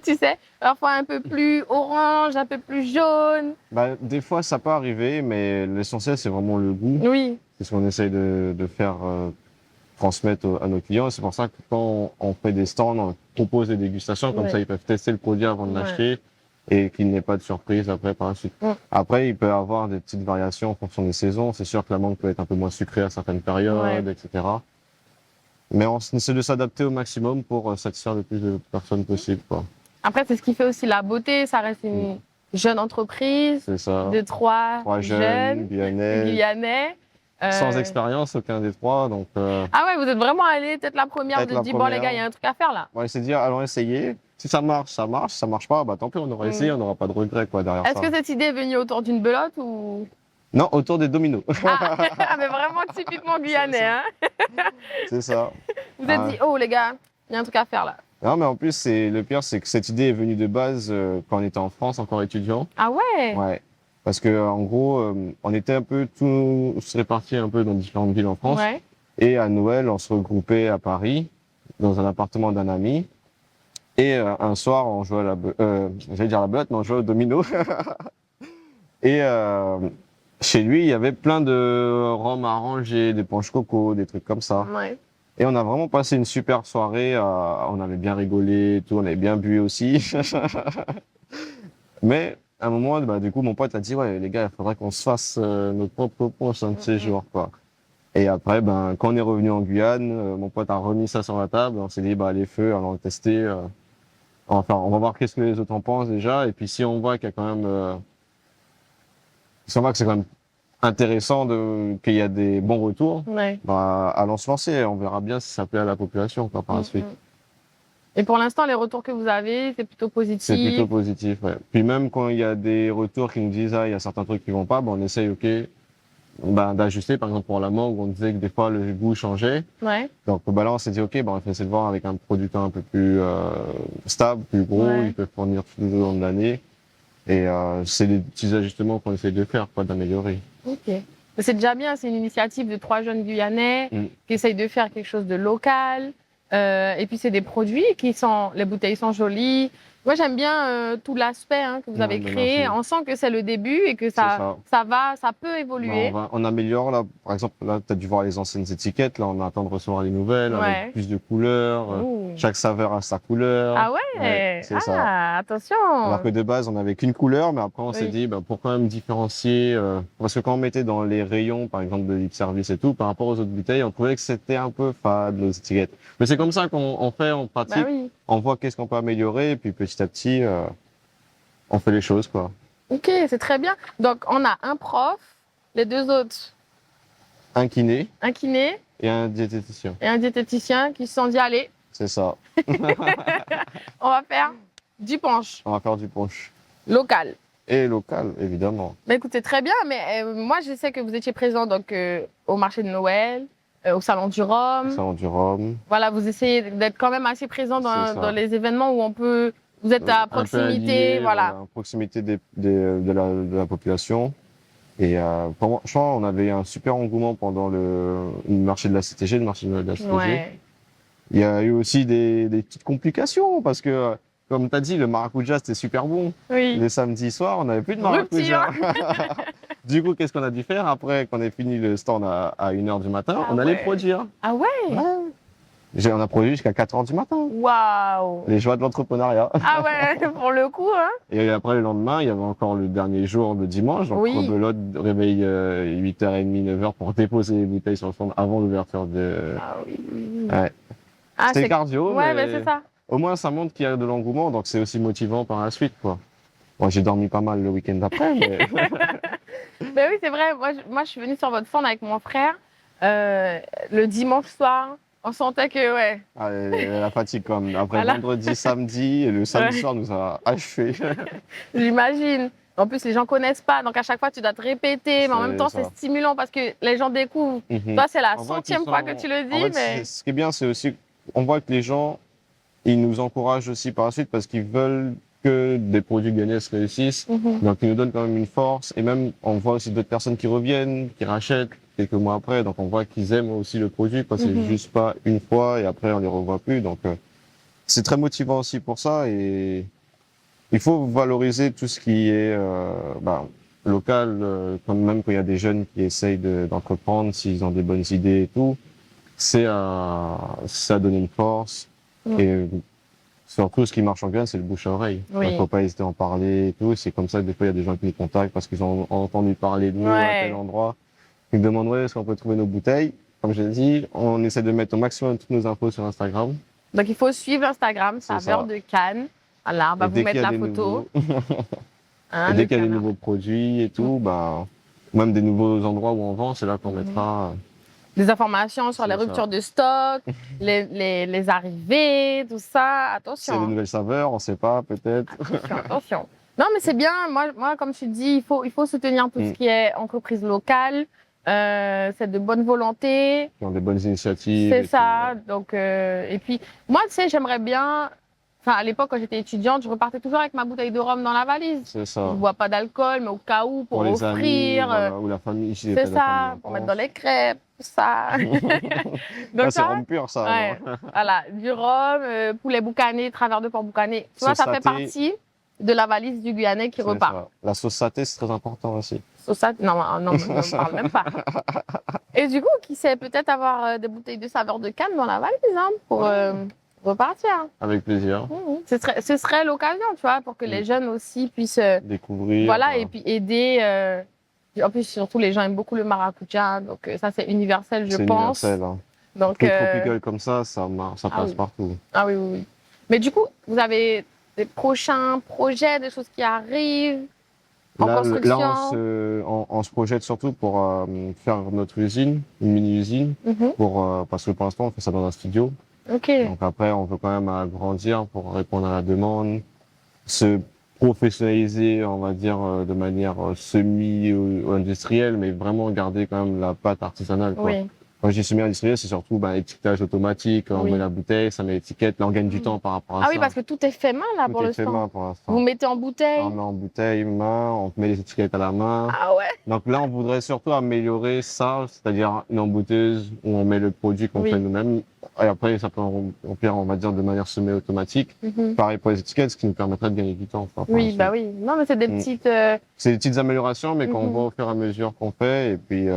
tu sais, parfois un peu plus orange, un peu plus jaune. Des fois, ça peut arriver, mais l'essentiel, c'est vraiment le goût. Oui. C'est ce qu'on essaye de faire transmettre à nos clients. C'est pour ça que quand on fait des stands, on propose des dégustations, comme ça ils peuvent tester le produit avant de l'acheter et qu'il n'y ait pas de surprise après par la suite. Après, il peut y avoir des petites variations en fonction des saisons. C'est sûr que la mangue peut être un peu moins sucrée à certaines périodes, etc. Mais on essaie de s'adapter au maximum pour satisfaire le plus de personnes possible, quoi. Après, c'est ce qui fait aussi la beauté. Ça reste une jeune entreprise de trois jeunes Guyanais. Sans expérience, aucun des trois. Donc, Ah ouais, vous êtes vraiment allé peut-être la première de dire bon les gars, il y a un truc à faire là. On va essayer de dire allons essayer. Si ça marche, ça marche. Si ça marche pas, tant pis, on aura essayé, on n'aura pas de regrets quoi derrière ça. Est-ce que cette idée est venue autour d'une belote ou? Non, autour des dominos. Mais vraiment typiquement guyanais, hein. C'est ça. Vous êtes dit oh les gars, il y a un truc à faire là. Non, mais en plus, le pire, c'est que cette idée est venue de base quand on était en France, encore étudiant. Ah ouais? Ouais. Parce que en gros, on était un peu tous répartis un peu dans différentes villes en France. Et à Noël, on se regroupait à Paris, dans un appartement d'un ami. Et un soir, on jouait à j'allais dire la belote, mais on jouait au domino. Et chez lui, il y avait plein de rhum arrangé, des punch coco, des trucs comme ça. Et on a vraiment passé une super soirée. On avait bien rigolé, et tout, on avait bien bu aussi. Mais à un moment, du coup, mon pote a dit ouais, les gars, il faudrait qu'on se fasse notre propre punch un de ces jours, quoi. Et après, ben, quand on est revenu en Guyane, mon pote a remis ça sur la table. On s'est dit, bah, les feux, allons le tester. Enfin, on va voir qu'est-ce que les autres en pensent déjà. Et puis, si on voit qu'il y a quand même, si on voit que c'est quand même intéressant qu'il y a des bons retours, Ouais. bah, allons se lancer. On verra bien si ça plaît à la population, quoi, par la suite. Et pour l'instant, les retours que vous avez, c'est plutôt positif. C'est plutôt positif, ouais. Puis même quand il y a des retours qui nous disent, ah, il y a certains trucs qui vont pas, ben, on essaye, ok, ben, d'ajuster. Par exemple, pour la mangue, on disait que des fois, le goût changeait. Ouais. Donc, bah, là, on s'est dit, ok, ben, on va essayer de voir avec un producteur un peu plus, stable, plus gros. Ouais. Il peut fournir tout au long de l'année. Et, c'est des petits ajustements qu'on essaie de faire, quoi, d'améliorer. Ok. Mais c'est déjà bien, c'est une initiative de 3 jeunes Guyanais qui essayent de faire quelque chose de local. Et puis, c'est des produits les bouteilles sont jolies. Moi, j'aime bien tout l'aspect que vous avez ben, créé. merci. On sent que c'est le début et que ça peut évoluer. Ben, on améliore, là. Par exemple, là, tu as dû voir les anciennes étiquettes. Là, on attend de recevoir les nouvelles Ouais. avec plus de couleurs. Ouh. Chaque saveur a sa couleur. Ah ouais, c'est ça. Attention. Alors que de base, on n'avait qu'une couleur, mais après, on s'est dit, bah, pourquoi même différencier parce que quand on mettait dans les rayons, par exemple, de lip service et tout, par rapport aux autres bouteilles, on trouvait que c'était un peu fade, les étiquettes. Mais c'est comme ça qu'on fait, on pratique, Bah oui. on voit qu'est-ce qu'on peut améliorer, et puis petit à petit, on fait les choses, quoi. Ok, c'est très bien. Donc, on a un prof, les 2 autres, Un kiné un kiné et un diététicien. et un diététicien qui se sont dit, allez, C'est ça. on va faire du punch On va faire du punch. local. Et local, évidemment. Bah, écoute, c'est très bien, mais moi, je sais que vous étiez présent donc, au marché de Noël, au Salon du Rhum. Ça du rhum. Voilà, vous essayez d'être quand même assez présent C'est ça. dans les événements où vous êtes à Un peu proximité, allié, voilà. à proximité de la population. Et franchement, on avait un super engouement pendant le marché de la CTG, le marché de Noël de la CTG. Ouais. Il y a eu aussi des petites complications parce que, comme tu as dit, le maracuja, c'était super bon. Oui. Le samedi soir, on n'avait plus de Rupture. maracuja. Du coup, qu'est-ce qu'on a dû faire après qu'on ait fini le stand à 1h du matin? Ah On allait ouais. produire. Ah ouais? On a produit jusqu'à 4h du matin. Waouh! Les joies de l'entrepreneuriat. Ah ouais, pour le coup, hein? Et après, le lendemain, il y avait encore le dernier jour de dimanche. Donc, Oui. rebelote, réveil 8h30, 9h pour déposer les bouteilles sur le stand avant l'ouverture de... Ah oui. Ouais. Ah, C'était cardio, Ouais, mais c'est ça. au moins, ça montre qu'il y a de l'engouement. Donc, c'est aussi motivant par la suite, quoi. Bon, j'ai dormi pas mal le week-end d'après, mais... Ben oui, c'est vrai. Moi, je suis venue sur votre stand avec mon frère le dimanche soir. On sentait que, ouais. Ah, la fatigue, comme après Voilà. vendredi, samedi, et le samedi Ouais. soir nous a achevé. J'imagine. En plus, les gens connaissent pas, donc à chaque fois, tu dois te répéter, mais en C'est même temps, ça. c'est stimulant parce que les gens découvrent. Mhm. Toi, c'est la On voit centième qu'ils fois sont- que tu le dis, En fait, mais ce qui est bien, c'est aussi, on voit que les gens, ils nous encouragent aussi par la suite parce qu'ils veulent que des produits gagnés se réussissent. Mhm. Donc, ils nous donnent quand même une force. Et même, on voit aussi d'autres personnes qui reviennent, qui rachètent quelques mois après. Donc, on voit qu'ils aiment aussi le produit parce que c'est Mhm. juste pas une fois et après, on les revoit plus. Donc, c'est très motivant aussi pour ça. Et il faut valoriser tout ce qui est local, quand même quand il y a des jeunes qui essayent d'entreprendre, s'ils ont des bonnes idées et tout. C'est à donner une force. Mm. Et surtout, ce qui marche en Guyane, c'est le bouche à oreille. Oui. Il faut pas hésiter à en parler et tout. C'est comme ça que des fois, il y a des gens qui nous contactent parce qu'ils ont entendu parler de nous à Ouais. tel endroit. Ils nous demandent est-ce qu'on peut trouver nos bouteilles. Comme je l'ai dit, on essaie de mettre au maximum toutes nos infos sur Instagram. donc il faut suivre Instagram, C'est saveur ça. de Cannes. Voilà, on va Et vous dès mettre qu'il y a la des photo. nouveaux- Hein, Et dès de qu'il y a des Cannes. nouveaux produits et tout, même des nouveaux endroits où on vend, c'est là qu'on mettra. Des informations sur C'est les ça. ruptures de stock, les arrivées, tout ça. C'est des Attention. nouvelles saveurs, on sait pas, peut-être. Attention. Non, mais c'est bien. Moi, comme je te dis, il faut soutenir tout ce qui est entreprise locale. C'est de bonne volonté. Qui ont des bonnes initiatives. C'est et ça. tout. Donc, et puis, moi, tu sais, j'aimerais bien. Enfin, à l'époque, quand j'étais étudiante, je repartais toujours avec ma bouteille de rhum dans la valise. C'est Je ça. ne bois pas d'alcool, mais au cas où, pour les amis, offrir. voilà, ou la famille. Ici, C'est ça, pour mettre dans les crêpes, tout ça. Donc, C'est ça, rhum pur, ça. ouais, alors. voilà, du rhum, poulet boucané, travers de porc boucané. Tu vois, Sauce ça fait saté. partie de la valise du Guyanais qui C'est repart. ça. La sauce saté, c'est très important aussi. Sauce saté, non, non, je ne parle même pas. Et du coup, qui sait peut-être avoir des bouteilles de saveur de Cannes dans la valise pour repartir. Avec plaisir. Ce serait l'occasion, tu vois, pour que les jeunes aussi puissent Découvrir. voilà, et puis aider En plus, surtout, les gens aiment beaucoup le maracuja. Donc, ça, c'est universel, je C'est pense. universel. Hein. Donc, Truc tropical comme ça passe oui. partout. Ah oui, oui, oui. Mais du coup, vous avez des prochains projets, des choses qui arrivent en Là construction? on se projette surtout pour faire notre usine, une mini-usine, Mhm. parce que pour l'instant, on fait ça dans un studio. Ok. Donc après, on veut quand même agrandir pour répondre à la demande, se professionnaliser, on va dire, de manière semi-industrielle, mais vraiment garder quand même la patte artisanale, quoi. Oui. Quand je dis semi-industriel, c'est surtout étiquetage automatique, on Oui. met la bouteille, ça met l'étiquette, là on gagne du temps par rapport à Ah ça. oui, parce que tout est fait main, là, Tout pour est fait l'instant. main pour l'instant. Vous mettez en bouteille? On met en bouteille main, on met les étiquettes à la main. Ah ouais? Donc là, on voudrait surtout améliorer ça, c'est-à-dire une embouteuse où on met le produit qu'on Oui. fait nous-mêmes. Et après, ça peut remplir, on va dire, de manière semi-automatique. Mhm. Pareil pour les étiquettes, ce qui nous permettrait de gagner du temps. Enfin, Oui, ensuite. bah oui. Non, mais c'est des Mm. petites. C'est des petites améliorations, mais qu'on Mhm. voit au fur et à mesure qu'on fait. Et puis,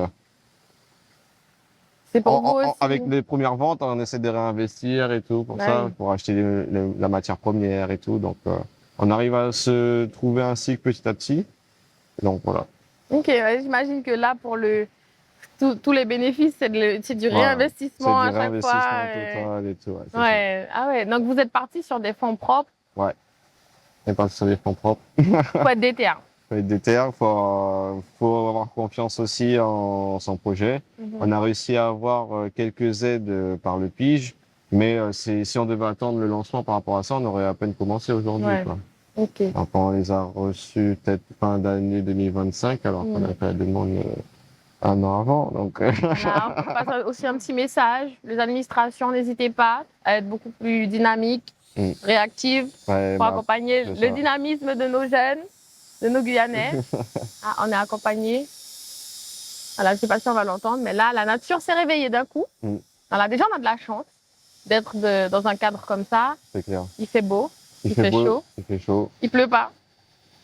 C'est pour vous aussi. avec les premières ventes, on essaie de réinvestir et tout pour Bah ça, oui. pour acheter la matière première et tout. Donc, on arrive à se trouver un cycle petit à petit. Donc, voilà. Ok, ouais, j'imagine que là, pour tous les bénéfices, c'est du Voilà. réinvestissement C'est à du chaque fois. réinvestissement total et tout. Ouais, c'est ça. Ouais. Ah ouais. Donc, vous êtes parti sur des fonds propres. Ouais. Et pas sur des fonds propres. Faut être déter. Faut être déter, faut avoir confiance aussi en son projet. Mhm. On a réussi à avoir quelques aides par le PIGE, mais si on devait attendre le lancement par rapport à ça, on aurait à peine commencé aujourd'hui. Ouais. Quoi. Ok. Donc on les a reçus peut-être fin d'année 2025, alors qu'on a fait la demande un an avant. Donc Voilà, on passe aussi un petit message. Les administrations, n'hésitez pas à être beaucoup plus dynamiques, réactives, ouais, pour accompagner c'est le ça. dynamisme de nos jeunes, de nos Guyanais. Ah, on est accompagnés. Voilà, je ne sais pas si on va l'entendre, mais là, la nature s'est réveillée d'un coup. Voilà, déjà, on a de la chance d'être dans un cadre comme ça. C'est clair. Il fait beau, il fait fait beau, chaud, il fait chaud. il pleut pas.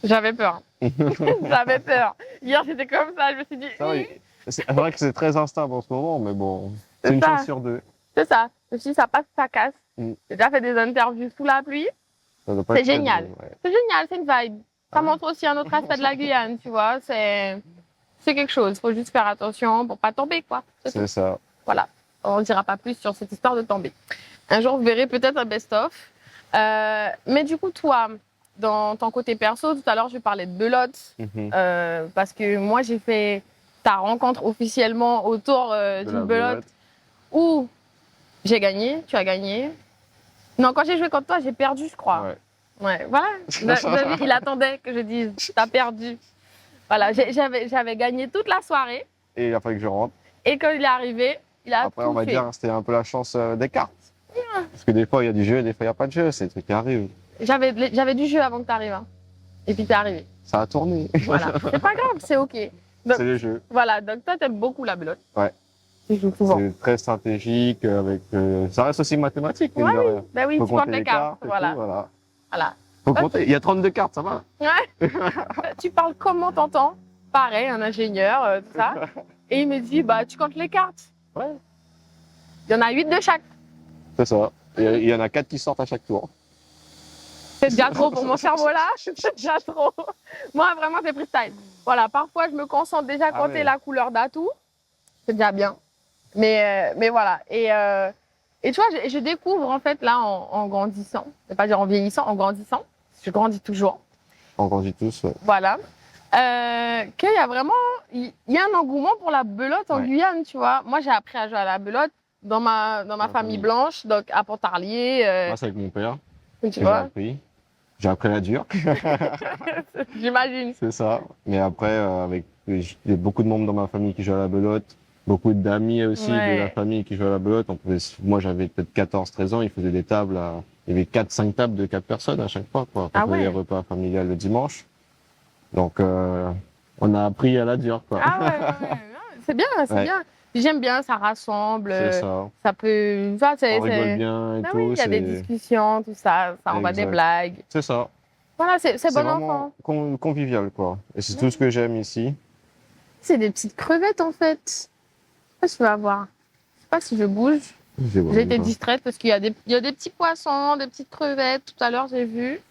J'avais peur. J'avais peur. Hier, j'étais comme ça, je me suis dit... Ça, oui. C'est vrai que c'est très instable en ce moment, mais bon, c'est C'est une ça. chance sur deux. C'est ça. Je me suis dit, ça passe, ça casse. Mm. J'ai déjà fait des interviews sous la pluie. Ça doit pas C'est être très génial. drôle, ouais. C'est génial, c'est une vibe. Ça montre aussi un autre aspect de la Guyane, tu vois. C'est quelque chose. Il faut juste faire attention pour pas tomber, quoi. C'est ça. Voilà. On ne dira pas plus sur cette histoire de tomber. Un jour, vous verrez peut-être un best-of. Mais du coup, toi, dans ton côté perso, tout à l'heure, je parlais de belote. Parce que moi, j'ai fait ta rencontre officiellement autour d'une belote où j'ai gagné, tu as gagné. Non, quand j'ai joué contre toi, j'ai perdu, je crois. Ouais, voilà. David, il attendait que je dise t'as perdu. Voilà, j'avais gagné toute la soirée. Et il a fallu que je rentre. Et quand il est arrivé, il a Après, tout on va fait. dire c'était un peu la chance des cartes. Parce que des fois, il y a du jeu, des fois, il n'y a pas de jeu. C'est des trucs qui arrivent. J'avais du jeu avant que tu arrives. Hein. Et puis, tu es arrivé. Ça a tourné. Voilà. C'est pas grave, c'est OK. C'est le jeu. Voilà, donc toi, tu aimes beaucoup la belote. Ouais. Tu joues souvent. C'est très stratégique. Ça reste aussi mathématique. Ouais, oui. Ben oui, faut tu comptes compter les cartes. Voilà. Tout, voilà. Faut compter. Il y a 32 cartes, ça va. Ouais. Tu parles comment t'entends? Pareil, un ingénieur, tout ça. Et il me dit, bah, tu comptes les cartes. Ouais. Il y en a 8 de chaque. C'est ça. Il y en a 4 qui sortent à chaque tour. C'est déjà trop pour mon cerveau là. C'est déjà trop. Moi, vraiment, c'est freestyle. Voilà, parfois, je me concentre déjà à compter la couleur d'atout. C'est déjà bien. Mais voilà. Et tu vois, je découvre en fait là en grandissant, je vais pas dire en vieillissant, en grandissant. Je grandis toujours. On grandit tous, ouais. Voilà. Qu'il y a vraiment, il y a un engouement pour la belote en Guyane, tu vois. Moi, j'ai appris à jouer à la belote dans ma famille blanche, donc à Pontarlier. Moi, c'est avec mon père. Tu vois. J'ai appris la dure. J'imagine. C'est ça. Mais après, il y a beaucoup de membres dans ma famille qui jouent à la belote. Beaucoup d'amis aussi de la famille qui jouent à la belote. Moi, j'avais peut-être 14-13 ans. Ils faisaient des tables. Il y avait 4-5 tables de 4 personnes à chaque fois. Quoi. On faisait des repas familiales le dimanche. Donc, on a appris à la dure. Quoi. Ah ouais. C'est bien, c'est bien. J'aime bien, ça rassemble. C'est ça. Ça peut. On rigole bien et tout. Oui, il y a des discussions, tout ça. Ça envoie des blagues. C'est ça. Voilà, c'est bon enfant. C'est convivial, quoi. Et c'est tout ce que j'aime ici. C'est des petites crevettes, en fait. Je sais pas si tu vas voir. Je sais pas si je bouge. J'ai été distraite parce qu'il y a des petits poissons, des petites crevettes. Tout à l'heure, j'ai vu.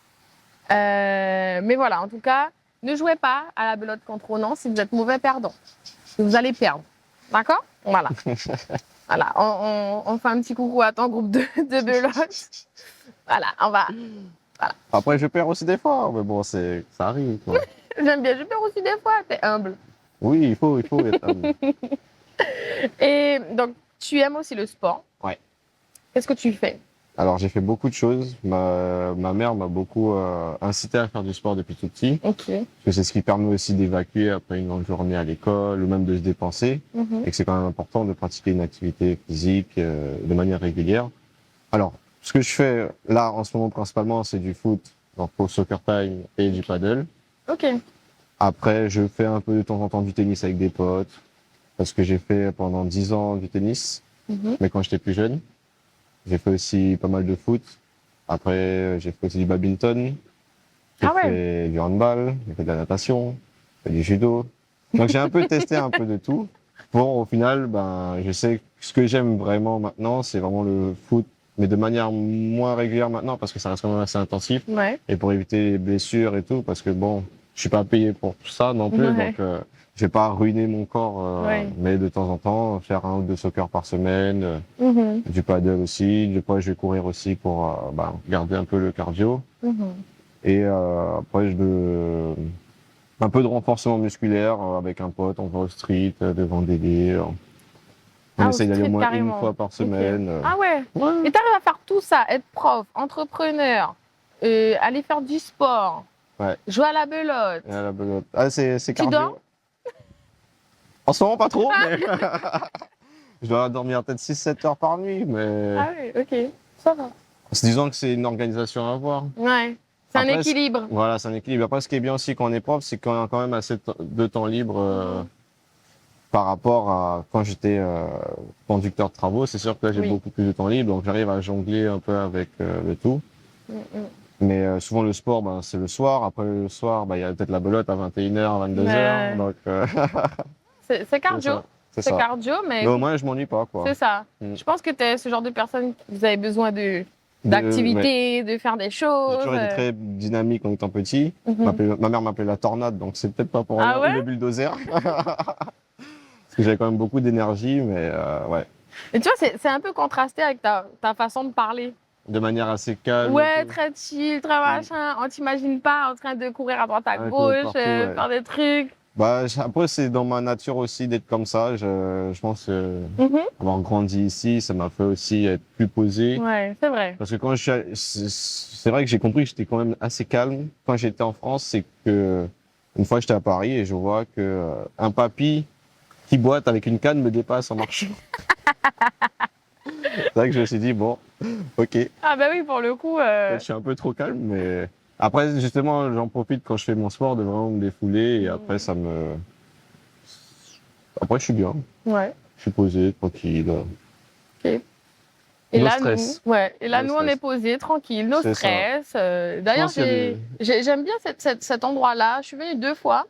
Mais voilà, en tout cas, ne jouez pas à la belote contre Ronan si vous êtes mauvais perdant. Vous allez perdre. D'accord? Voilà. Voilà, on fait un petit coucou à ton groupe de belote. Voilà, on va. Voilà. Après, je perds aussi des fois, mais bon, ça arrive, quoi. J'aime bien, je perds aussi des fois, t'es humble. Oui, il faut être humble. Et donc, tu aimes aussi le sport. Ouais. Qu'est-ce que tu fais? Alors, j'ai fait beaucoup de choses. Ma mère m'a beaucoup incité à faire du sport depuis tout petit. Ok. Parce que c'est ce qui permet aussi d'évacuer après une longue journée à l'école ou même de se dépenser. Et que c'est quand même important de pratiquer une activité physique de manière régulière. Alors, ce que je fais là en ce moment principalement, c'est du foot, donc au soccer time et du paddle. Ok. Après, je fais un peu de temps en temps du tennis avec des potes. Parce que j'ai fait pendant 10 ans du tennis, mais quand j'étais plus jeune. J'ai fait aussi pas mal de foot. Après, j'ai fait aussi du badminton. J'ai fait du handball, j'ai fait de la natation, j'ai fait du judo. Donc j'ai un peu testé un peu de tout. Pour au final, ben, je sais que ce que j'aime vraiment maintenant, c'est vraiment le foot, mais de manière moins régulière maintenant parce que ça reste quand même assez intensif. Ouais. Et pour éviter les blessures et tout, parce que bon, je suis pas payé pour tout ça non plus, donc je vais pas ruiner mon corps, mais de temps en temps, faire 1 ou 2 soccer par semaine, du paddle aussi. Des fois, je vais courir aussi pour garder un peu le cardio. Et après, un peu de renforcement musculaire avec un pote, on va au street, devant des délires. On essaye d'aller au moins carrément. 1 fois par semaine. Ah ouais. Et t'arrives à faire tout ça, être prof, entrepreneur, aller faire du sport, jouer à la belote. Et à la belote. Ah, c'est cardio. Tu dors? En ce moment, pas trop, mais je dois dormir peut-être 6-7 heures par nuit, mais Ah oui, ok, ça va. disons que c'est une organisation à avoir. Ouais, c'est un équilibre. Voilà, c'est un équilibre. Après, ce qui est bien aussi quand on est prof, c'est qu'on a quand même assez de temps libre par rapport à quand j'étais conducteur de travaux. C'est sûr que là, j'ai beaucoup plus de temps libre, donc j'arrive à jongler un peu avec le tout. Mais souvent, le sport, ben, c'est le soir. Après, le soir, il y a peut-être la belote à 21h, 22h. Donc, c'est cardio. C'est cardio, mais au moins, je m'ennuie pas, quoi. C'est ça. Je pense que tu es ce genre de personne qui vous avez besoin d'activité, de faire des choses. J'ai toujours été très dynamique en étant petit. Ma mère m'appelait la tornade, donc c'est peut-être pas pour le bulldozer. Parce que j'avais quand même beaucoup d'énergie, mais ouais. Et tu vois, c'est un peu contrasté avec ta façon de parler. De manière assez calme. Ouais, très chill, très machin. On t'imagine pas en train de courir à droite à gauche, faire des trucs. Après, c'est dans ma nature aussi d'être comme ça. Je pense avoir grandi ici, ça m'a fait aussi être plus posé. Ouais, c'est vrai. Parce que c'est vrai que j'ai compris que j'étais quand même assez calme. Quand j'étais en France, c'est que une fois j'étais à Paris et je vois que un papy qui boite avec une canne me dépasse en marchant. C'est vrai que je me suis dit, bon, ok. Ah bah oui, pour le coup... Je suis un peu trop calme, mais après, justement, j'en profite quand je fais mon sport de vraiment me défouler et après, Après, je suis bien. Ouais. Je suis posé, tranquille. Ok. Et là, nous, on est posé, tranquille, no stress. D'ailleurs, j'aime bien cet endroit-là. Je suis venue 2 fois.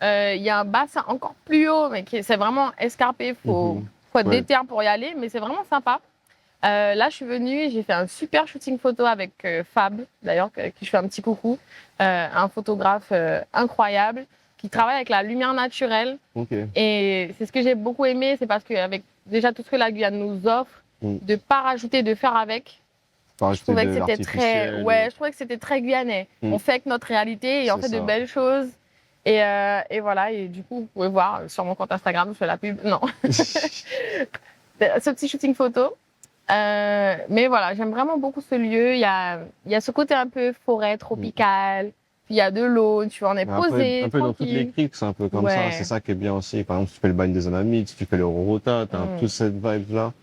Il y a un bassin encore plus haut, mais c'est vraiment escarpé. Faut être déter pour y aller, mais c'est vraiment sympa. Là, je suis venue et j'ai fait un super shooting photo avec Fab, d'ailleurs, qui je fais un petit coucou. Un photographe incroyable qui travaille avec la lumière naturelle. Et c'est ce que j'ai beaucoup aimé, c'est parce qu'avec déjà tout ce que la Guyane nous offre, de ne pas rajouter, de faire avec. Je trouvais que c'était je trouvais que c'était très guyanais. On fait avec notre réalité et on fait de belles choses. Et voilà, et du coup, vous pouvez voir sur mon compte Instagram, je fais la pub. Non. Ce petit shooting photo. Mais voilà, j'aime vraiment beaucoup ce lieu. Il y a ce côté un peu forêt tropicale. Puis il y a de l'eau, tu vois, on est posé. Un peu dans toutes les criques, c'est un peu comme ça. C'est ça qui est bien aussi. Par exemple, si tu fais le bagne des Anamites, si tu fais le Rorota, tu as toute cette vibe-là.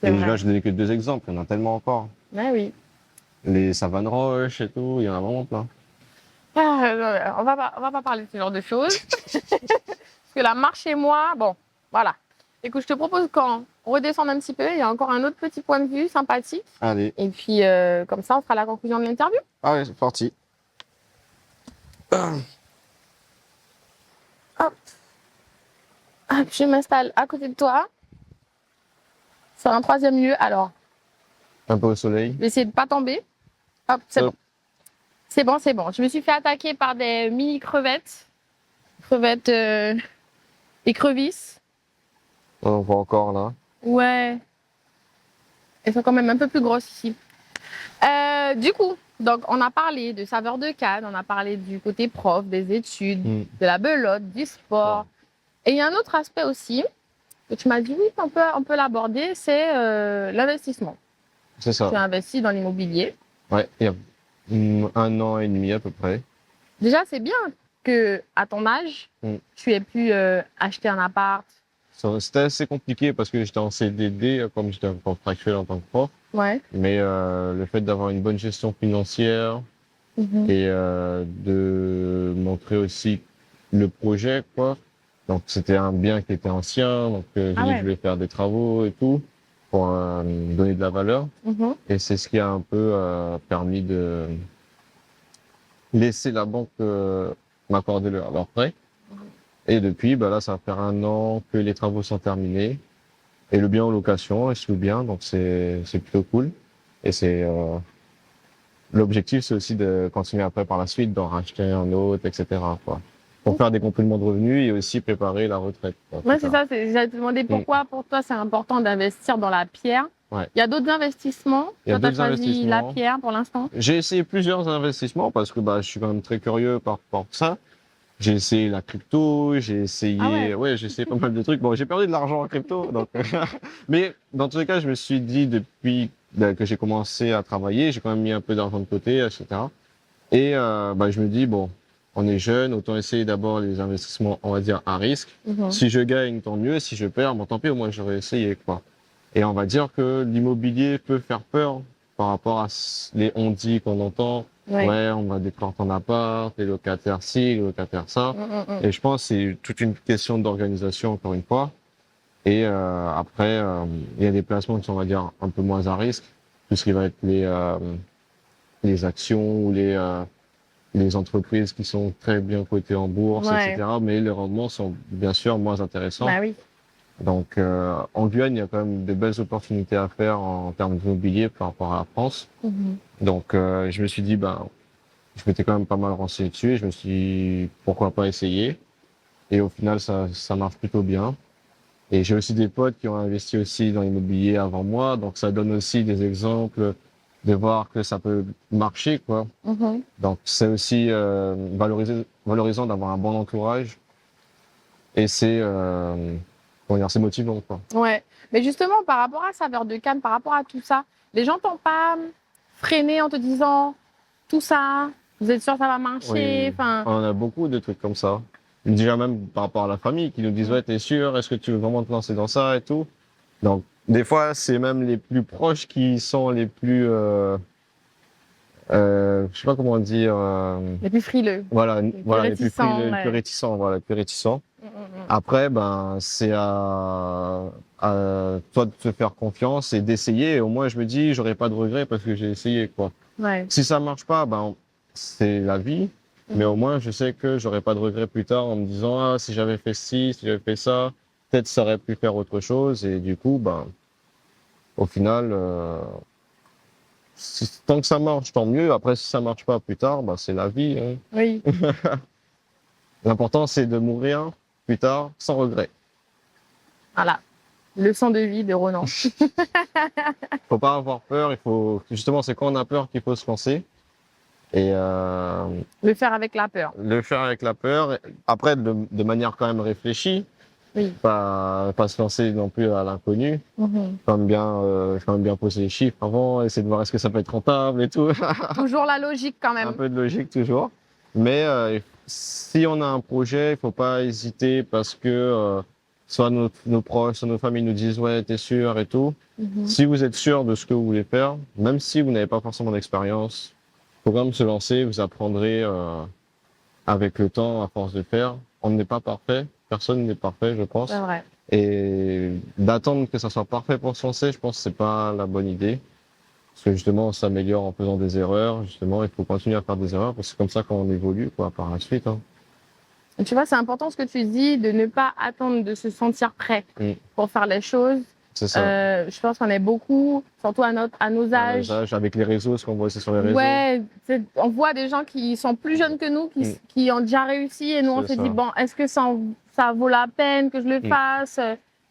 Et là, je donnais que 2 exemples, il y en a tellement encore. Ouais, oui. Les savanes roches et tout, il y en a vraiment plein. On va pas parler de ce genre de choses. Parce que la marche chez moi, bon, voilà. Écoute, je te propose qu'on redescende un petit peu. Il y a encore un autre petit point de vue sympathique. Allez. Et puis, comme ça, on fera la conclusion de l'interview. Ah ouais, c'est parti. Hop. Hop, je m'installe à côté de toi. Sur un 3e lieu. Alors. Un peu au soleil. Je vais essayer de ne pas tomber. Hop, c'est bon. C'est bon, c'est bon. Je me suis fait attaquer par des mini crevettes. Crevettes écrevisses. On voit encore là. Ouais. Elles sont quand même un peu plus grosses ici. Du coup, donc on a parlé de saveur de canne, on a parlé du côté prof, des études, de la belote, du sport. Et il y a un autre aspect aussi que tu m'as dit, oui, on peut l'aborder, c'est l'investissement. C'est ça. Tu as investi dans l'immobilier. Ouais, il y a 1 an et demi à peu près. Déjà, c'est bien que à ton âge, tu aies pu acheter un appart. C'était assez compliqué parce que j'étais en CDD, comme j'étais contractuel en tant que prof. Ouais. Mais le fait d'avoir une bonne gestion financière et de montrer aussi le projet, quoi. Donc c'était un bien qui était ancien, donc je voulais faire des travaux et tout pour donner de la valeur. Et c'est ce qui a un peu permis de laisser la banque m'accorder leur prêt. Et depuis, bah là, ça va faire 1 an que les travaux sont terminés. Et le bien en location, il se loue bien, donc c'est plutôt cool. Et l'objectif, c'est aussi de continuer après par la suite, d'en racheter un autre, etc., quoi. Pour faire des compléments de revenus et aussi préparer la retraite. Oui, c'est ça. J'allais te demander pourquoi pour toi c'est important d'investir dans la pierre. Ouais. Il y a d'autres investissements. Il y a toi, tu as d'autres choisi investissements. la pierre pour l'instant. J'ai essayé plusieurs investissements parce que je suis quand même très curieux par rapport à ça. J'ai essayé la crypto, j'ai essayé, j'ai essayé pas mal de trucs. Bon, j'ai perdu de l'argent en crypto, donc. Mais dans tous les cas, je me suis dit depuis que j'ai commencé à travailler, j'ai quand même mis un peu d'argent de côté, etc. Et je me dis bon, on est jeune, autant essayer d'abord les investissements, on va dire à risque. Si je gagne, tant mieux. Si je perds, bon, tant pis, au moins j'aurais essayé, quoi. Et on va dire que l'immobilier peut faire peur par rapport à les on-dit qu'on entend. Ouais, on va déclarer ton appart, les locataires ci, les locataires ça. Et je pense que c'est toute une question d'organisation, encore une fois. Et après, il y a des placements qui sont, on va dire, un peu moins à risque, tout ce qui va être les actions ou les entreprises qui sont très bien cotées en bourse, etc. Mais les rendements sont bien sûr moins intéressants. Bah oui. Donc en Guyane, il y a quand même de belles opportunités à faire en termes d'immobilier par rapport à la France. Donc je me suis dit, je m'étais quand même pas mal renseigné dessus et je me suis dit, pourquoi pas essayer. Et au final, ça marche plutôt bien. Et j'ai aussi des potes qui ont investi aussi dans l'immobilier avant moi, donc ça donne aussi des exemples de voir que ça peut marcher, quoi. Donc c'est aussi valorisant d'avoir un bon entourage et c'est motivant, quoi. Ouais, mais justement par rapport à saveur de canne, par rapport à tout ça, les gens t'ont pas freiné en te disant tout ça, vous êtes sûr que ça va marcher, enfin. On a beaucoup de trucs comme ça. Déjà même par rapport à la famille qui nous disent ouais, t'es sûr, est-ce que tu veux vraiment te lancer dans ça et tout. Donc des fois c'est même les plus proches qui sont les plus je sais pas comment dire Les plus frileux. Voilà, les plus frileux, les plus réticents, voilà, les plus réticents. Après c'est à toi de te faire confiance et d'essayer et au moins je me dis j'aurai pas de regrets parce que j'ai essayé, quoi. Si ça marche pas, c'est la vie. Mais au moins, je sais que j'aurai pas de regrets plus tard en me disant, ah, si j'avais fait ci, si j'avais fait ça, peut-être ça aurait pu faire autre chose. Et du coup, au final, tant que ça marche, tant mieux. Après, si ça marche pas plus tard, c'est la vie, hein. Oui. L'important, c'est de mourir plus tard sans regret. Voilà. Leçon de vie de Ronan. Faut pas avoir peur. Justement, c'est quand on a peur qu'il faut se lancer. Et le faire avec la peur. Le faire avec la peur. Après, de manière quand même réfléchie. Oui. Pas se lancer non plus à l'inconnu. Quand même bien poser les chiffres avant, essayer de voir est-ce que ça peut être rentable et tout. Toujours la logique quand même. Un peu de logique toujours. Mais si on a un projet, il faut pas hésiter parce que soit nos proches, soit nos familles nous disent ouais, t'es sûr et tout. Si vous êtes sûr de ce que vous voulez faire, même si vous n'avez pas forcément d'expérience, faut quand même se lancer. Vous apprendrez avec le temps, à force de faire. On n'est pas parfait. Personne n'est parfait, je pense. C'est vrai. Et d'attendre que ça soit parfait pour se lancer, je pense que c'est pas la bonne idée. Parce que justement, on s'améliore en faisant des erreurs. Justement, il faut continuer à faire des erreurs parce que c'est comme ça qu'on évolue, quoi, par la suite, hein. Tu vois, c'est important ce que tu dis, de ne pas attendre de se sentir prêt pour faire les choses. C'est ça. Je pense qu'on est beaucoup, surtout à nos âges. Avec les réseaux, ce qu'on voit aussi sur les réseaux. Ouais, on voit des gens qui sont plus jeunes que nous, qui ont déjà réussi, et nous on C'est se ça. dit, bon, est-ce que ça vaut la peine que je le fasse?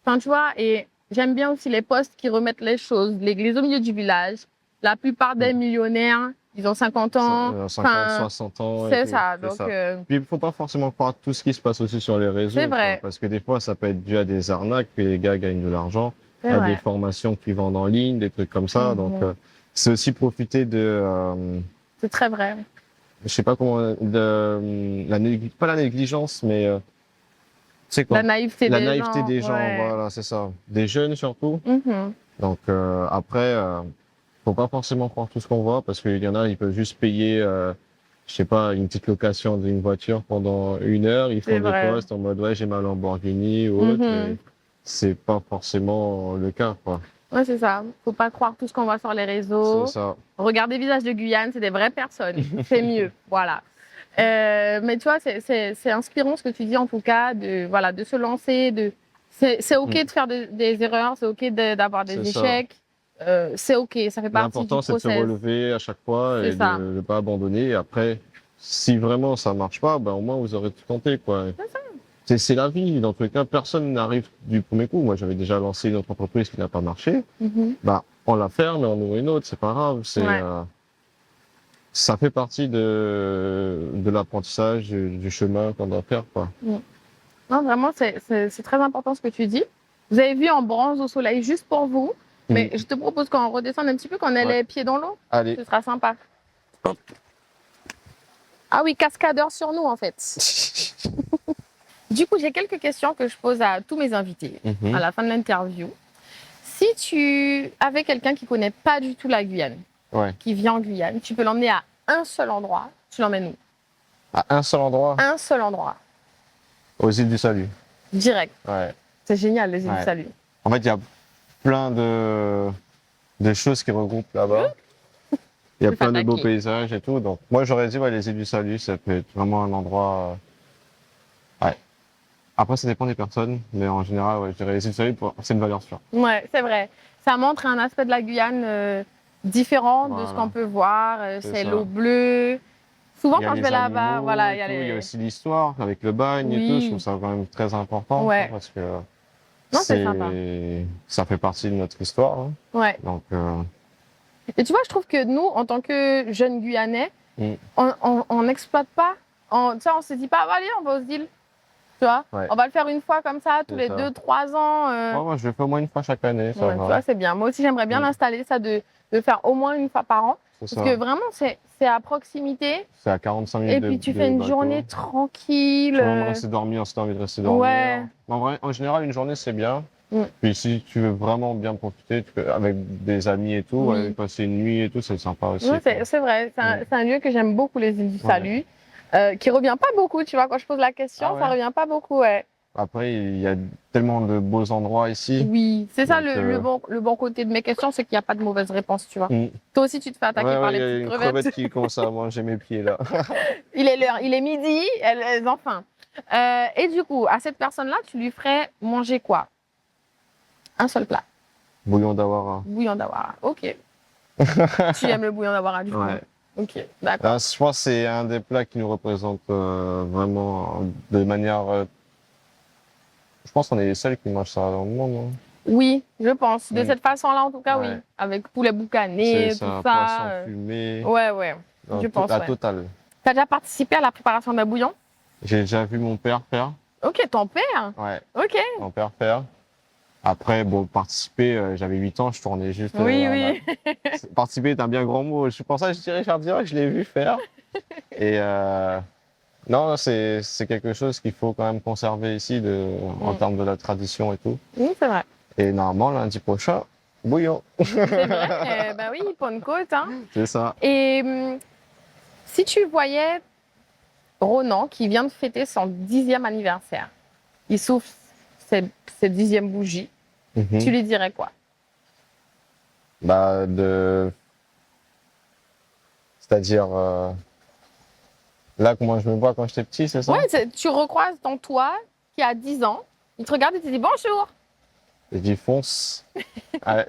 Enfin, tu vois, et j'aime bien aussi les posts qui remettent les choses. L'église au milieu du village, la plupart des millionnaires, ils ont 50 ans. 50, 60 ans. C'est ça, donc... Puis il ne faut pas forcément croire tout ce qui se passe aussi sur les réseaux. C'est vrai. Quoi, parce que des fois, ça peut être dû à des arnaques, que les gars gagnent de l'argent, à des formations qu'ils vendent en ligne, des trucs comme ça. Donc, c'est aussi profiter de... c'est très vrai. Je sais pas comment... pas la négligence, mais... c'est quoi? La naïveté des gens, voilà, c'est ça. Des jeunes surtout. Donc, après... faut pas forcément croire tout ce qu'on voit parce qu'il y en a, ils peuvent juste payer, je sais pas, une petite location d'une voiture pendant 1 heure. Ils font des posts en mode ouais, j'ai ma Lamborghini ou autre. Mais c'est pas forcément le cas, quoi. Ouais, c'est ça. Faut pas croire tout ce qu'on voit sur les réseaux. C'est ça. Regardez Visage de Guyane, c'est des vraies personnes. C'est mieux, voilà. Mais tu vois, c'est inspirant ce que tu dis en tout cas, de se lancer. C'est ok de faire des erreurs, c'est ok d'avoir des échecs. C'est ok, ça fait partie du process. L'important, c'est de se relever à chaque fois et de ne pas abandonner. Et après, si vraiment ça marche pas, ben au moins vous aurez tout tenté, quoi. C'est la vie. Dans tous les cas, personne n'arrive du premier coup. Moi, j'avais déjà lancé une autre entreprise qui n'a pas marché. Bah, on la ferme et on ouvre une autre. C'est pas grave. Ça fait partie de l'apprentissage, du chemin qu'on doit faire, quoi. Non, vraiment, c'est très important ce que tu dis. Vous avez vu en bronze au soleil juste pour vous. Mais je te propose qu'on redescende un petit peu, qu'on ait les pieds dans l'eau. Allez. Ce sera sympa. Hop. Ah oui, cascadeur sur nous, en fait. Du coup, j'ai quelques questions que je pose à tous mes invités à la fin de l'interview. Si tu avais quelqu'un qui connaît pas du tout la Guyane, qui vient en Guyane, tu peux l'emmener à un seul endroit, tu l'emmènes où? À un seul endroit? Un seul endroit. Aux îles du Salut. Direct. Ouais. C'est génial, les îles du Salut. En fait, il y a plein de choses qui regroupent là-bas. Il y a plein de beaux paysages et tout. Donc, moi, j'aurais dit, les îles du Salut, ça peut être vraiment un endroit. Après, ça dépend des personnes, mais en général, je dirais les îles du Salut, c'est une valeur sûre. Ouais, c'est vrai. Ça montre un aspect de la Guyane différent de ce qu'on peut voir. C'est l'eau bleue. Souvent, quand je vais là-bas, il y a il y a aussi l'histoire avec le bagne et tout. Je trouve ça quand même très important. Parce que c'est sympa. Ça fait partie de notre histoire. Hein. Ouais. Donc, et tu vois, je trouve que nous, en tant que jeunes Guyanais, on n'exploite pas. On se dit pas, allez, on va aux îles. Tu vois, on va le faire une fois comme ça, tous les 2-3 ans. Moi, je le fais au moins une fois chaque année. Ça va. Tu vois, c'est bien. Moi aussi, j'aimerais bien l'installer, ça, de faire au moins une fois par an. Parce que vraiment, c'est à proximité. C'est à 45 minutes. Et puis, tu fais une journée tranquille. Tu vas me rester dormir si tu as envie de rester dormir. Ouais. En vrai, en général, une journée, c'est bien. Puis si tu veux vraiment bien profiter, avec des amis et tout, passer une nuit et tout, c'est sympa aussi. Oui, c'est vrai. C'est un lieu que j'aime beaucoup, les îles du Salut. Qui revient pas beaucoup, tu vois, quand je pose la question, ça revient pas beaucoup, Après, il y a tellement de beaux endroits ici. Oui, c'est ça le bon côté de mes questions, c'est qu'il n'y a pas de mauvaise réponse, tu vois. Toi aussi, tu te fais attaquer par les petites crevettes. Il y a une crevette qui commence à manger mes pieds, là. Il est l'heure, il est midi, elles ont faim. Et du coup, à cette personne-là, tu lui ferais manger quoi? Un seul plat. Bouillon d'Awara. Bouillon d'Awara, ok. Tu aimes le bouillon d'Awara, du coup? Ok, d'accord. Je pense que c'est un des plats qui nous représente vraiment de manière... je pense qu'on est les seuls qui mangent ça dans le monde. Hein. Oui, je pense. De cette façon-là, en tout cas, oui. Avec poulet boucané, tout ça. Poisson fumé. Ouais. Je pense, la totale. Tu as déjà participé à la préparation d'un bouillon? J'ai déjà vu mon père faire. Ok, ton père? Ouais. Ok. Mon père faire. Après, participer, j'avais 8 ans, je tournais juste. Oui. Participer est un bien grand mot. Je pensais, je dirais, je l'ai vu faire. Et non, c'est quelque chose qu'il faut quand même conserver ici en termes de la tradition et tout. Oui, c'est vrai. Et normalement, lundi prochain, bouillon. C'est vrai. Ben oui, Pentecôte. Hein. C'est ça. Et si tu voyais Ronan qui vient de fêter son 10e anniversaire, il souffle ses 10e bougies. Tu lui dirais quoi? C'est-à-dire, là, comment je me vois quand j'étais petit, c'est ça? Ouais, tu recroises ton toi qui a 10 ans, il te regarde et te dit bonjour. J'y fonce.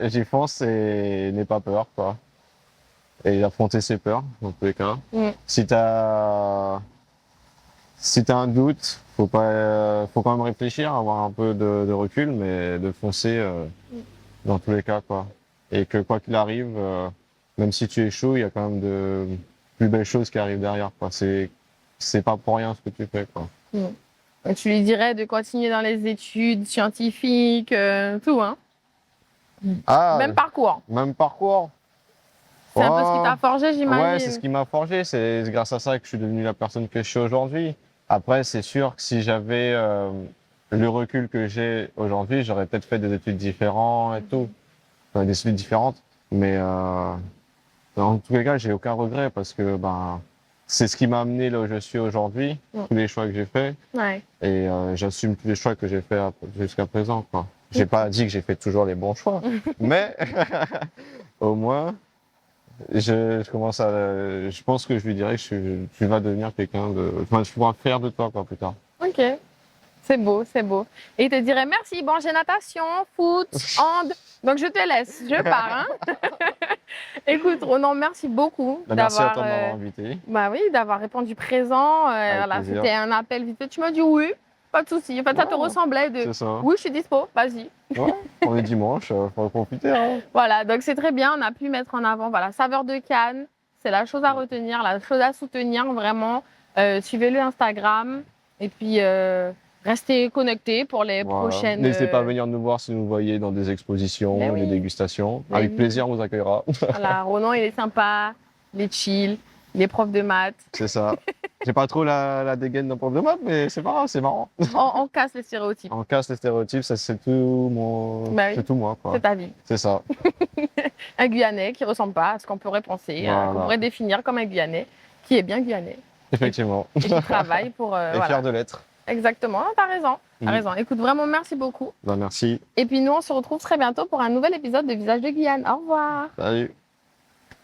J'y fonce et n'aie pas peur, quoi. Et affronter ses peurs, dans tous les cas. Mm. Si t'as un doute, faut quand même réfléchir, avoir un peu de recul, mais de foncer dans tous les cas, quoi. Et que quoi qu'il arrive, même si tu échoues, il y a quand même de plus belles choses qui arrivent derrière, quoi. C'est pas pour rien ce que tu fais, quoi. Mm. Donc, tu lui dirais de continuer dans les études scientifiques, tout, hein? Ah, Même parcours. même parcours. C'est un peu ce qui Oh, t'a forgé, ouais, j'imagine. c'est ce qui m'a forgé. C'est grâce à ça que je suis devenu la personne que je suis aujourd'hui. Après, c'est sûr que si j'avais le recul que j'ai aujourd'hui, j'aurais peut-être fait des études différentes et tout. Enfin, des études différentes. Mais en tous les cas, j'ai aucun regret parce que ben, c'est ce qui m'a amené là où je suis aujourd'hui, tous les choix que j'ai faits. Ouais. Et j'assume tous les choix que j'ai faits jusqu'à présent, quoi. J'ai pas dit que j'ai fait toujours les bons choix, mais au moins, je commence à, je pense que je lui dirais que tu vas devenir quelqu'un de, enfin, tu pourras faire de toi, quoi, plus tard. Ok. C'est beau, c'est beau. Et il te dirait merci. Bon, j'ai natation, foot, hand. Donc je te laisse, je pars. Hein. Écoute, Ronan, merci beaucoup Bah, merci à d'avoir, toi de m'avoir invité. bah oui, d'avoir répondu présent. Avec Voilà, plaisir. c'était un appel vite fait. Tu m'as dit oui, pas de souci. En fait, ça te Ouais, ressemblait de c'est ça. oui, je suis dispo, vas-y. Ouais, on est dimanche, faut en profiter, hein. Voilà, donc c'est très bien. On a pu mettre en avant, voilà, saveur de Cannes. C'est la chose à retenir, la chose à soutenir vraiment. Suivez-le Instagram et puis restez connectés pour les Voilà. prochaines. N'hésitez pas à venir nous voir si vous voyez dans des expositions, Mais oui. des dégustations. Mais Avec oui. plaisir, on vous accueillera. Voilà, Ronan, il est sympa, il est chill, il est prof de maths. C'est ça. J'ai pas trop la dégaine d'un prof de maths, mais c'est pas grave, c'est marrant. On casse les stéréotypes. On casse les stéréotypes, ça c'est tout Bah oui. c'est tout moi, quoi. C'est ta vie. C'est ça. Un Guyanais qui ressemble pas à ce qu'on pourrait penser, Voilà. qu'on pourrait définir comme un Guyanais, qui est bien Guyanais Effectivement. et qui travaille pour. Et Voilà. fier de l'être. Exactement, t'as raison. T'as raison. Écoute, vraiment, merci beaucoup. Ben, merci. Et puis nous, on se retrouve très bientôt pour un nouvel épisode de Visage de Guyane. Au revoir. Salut.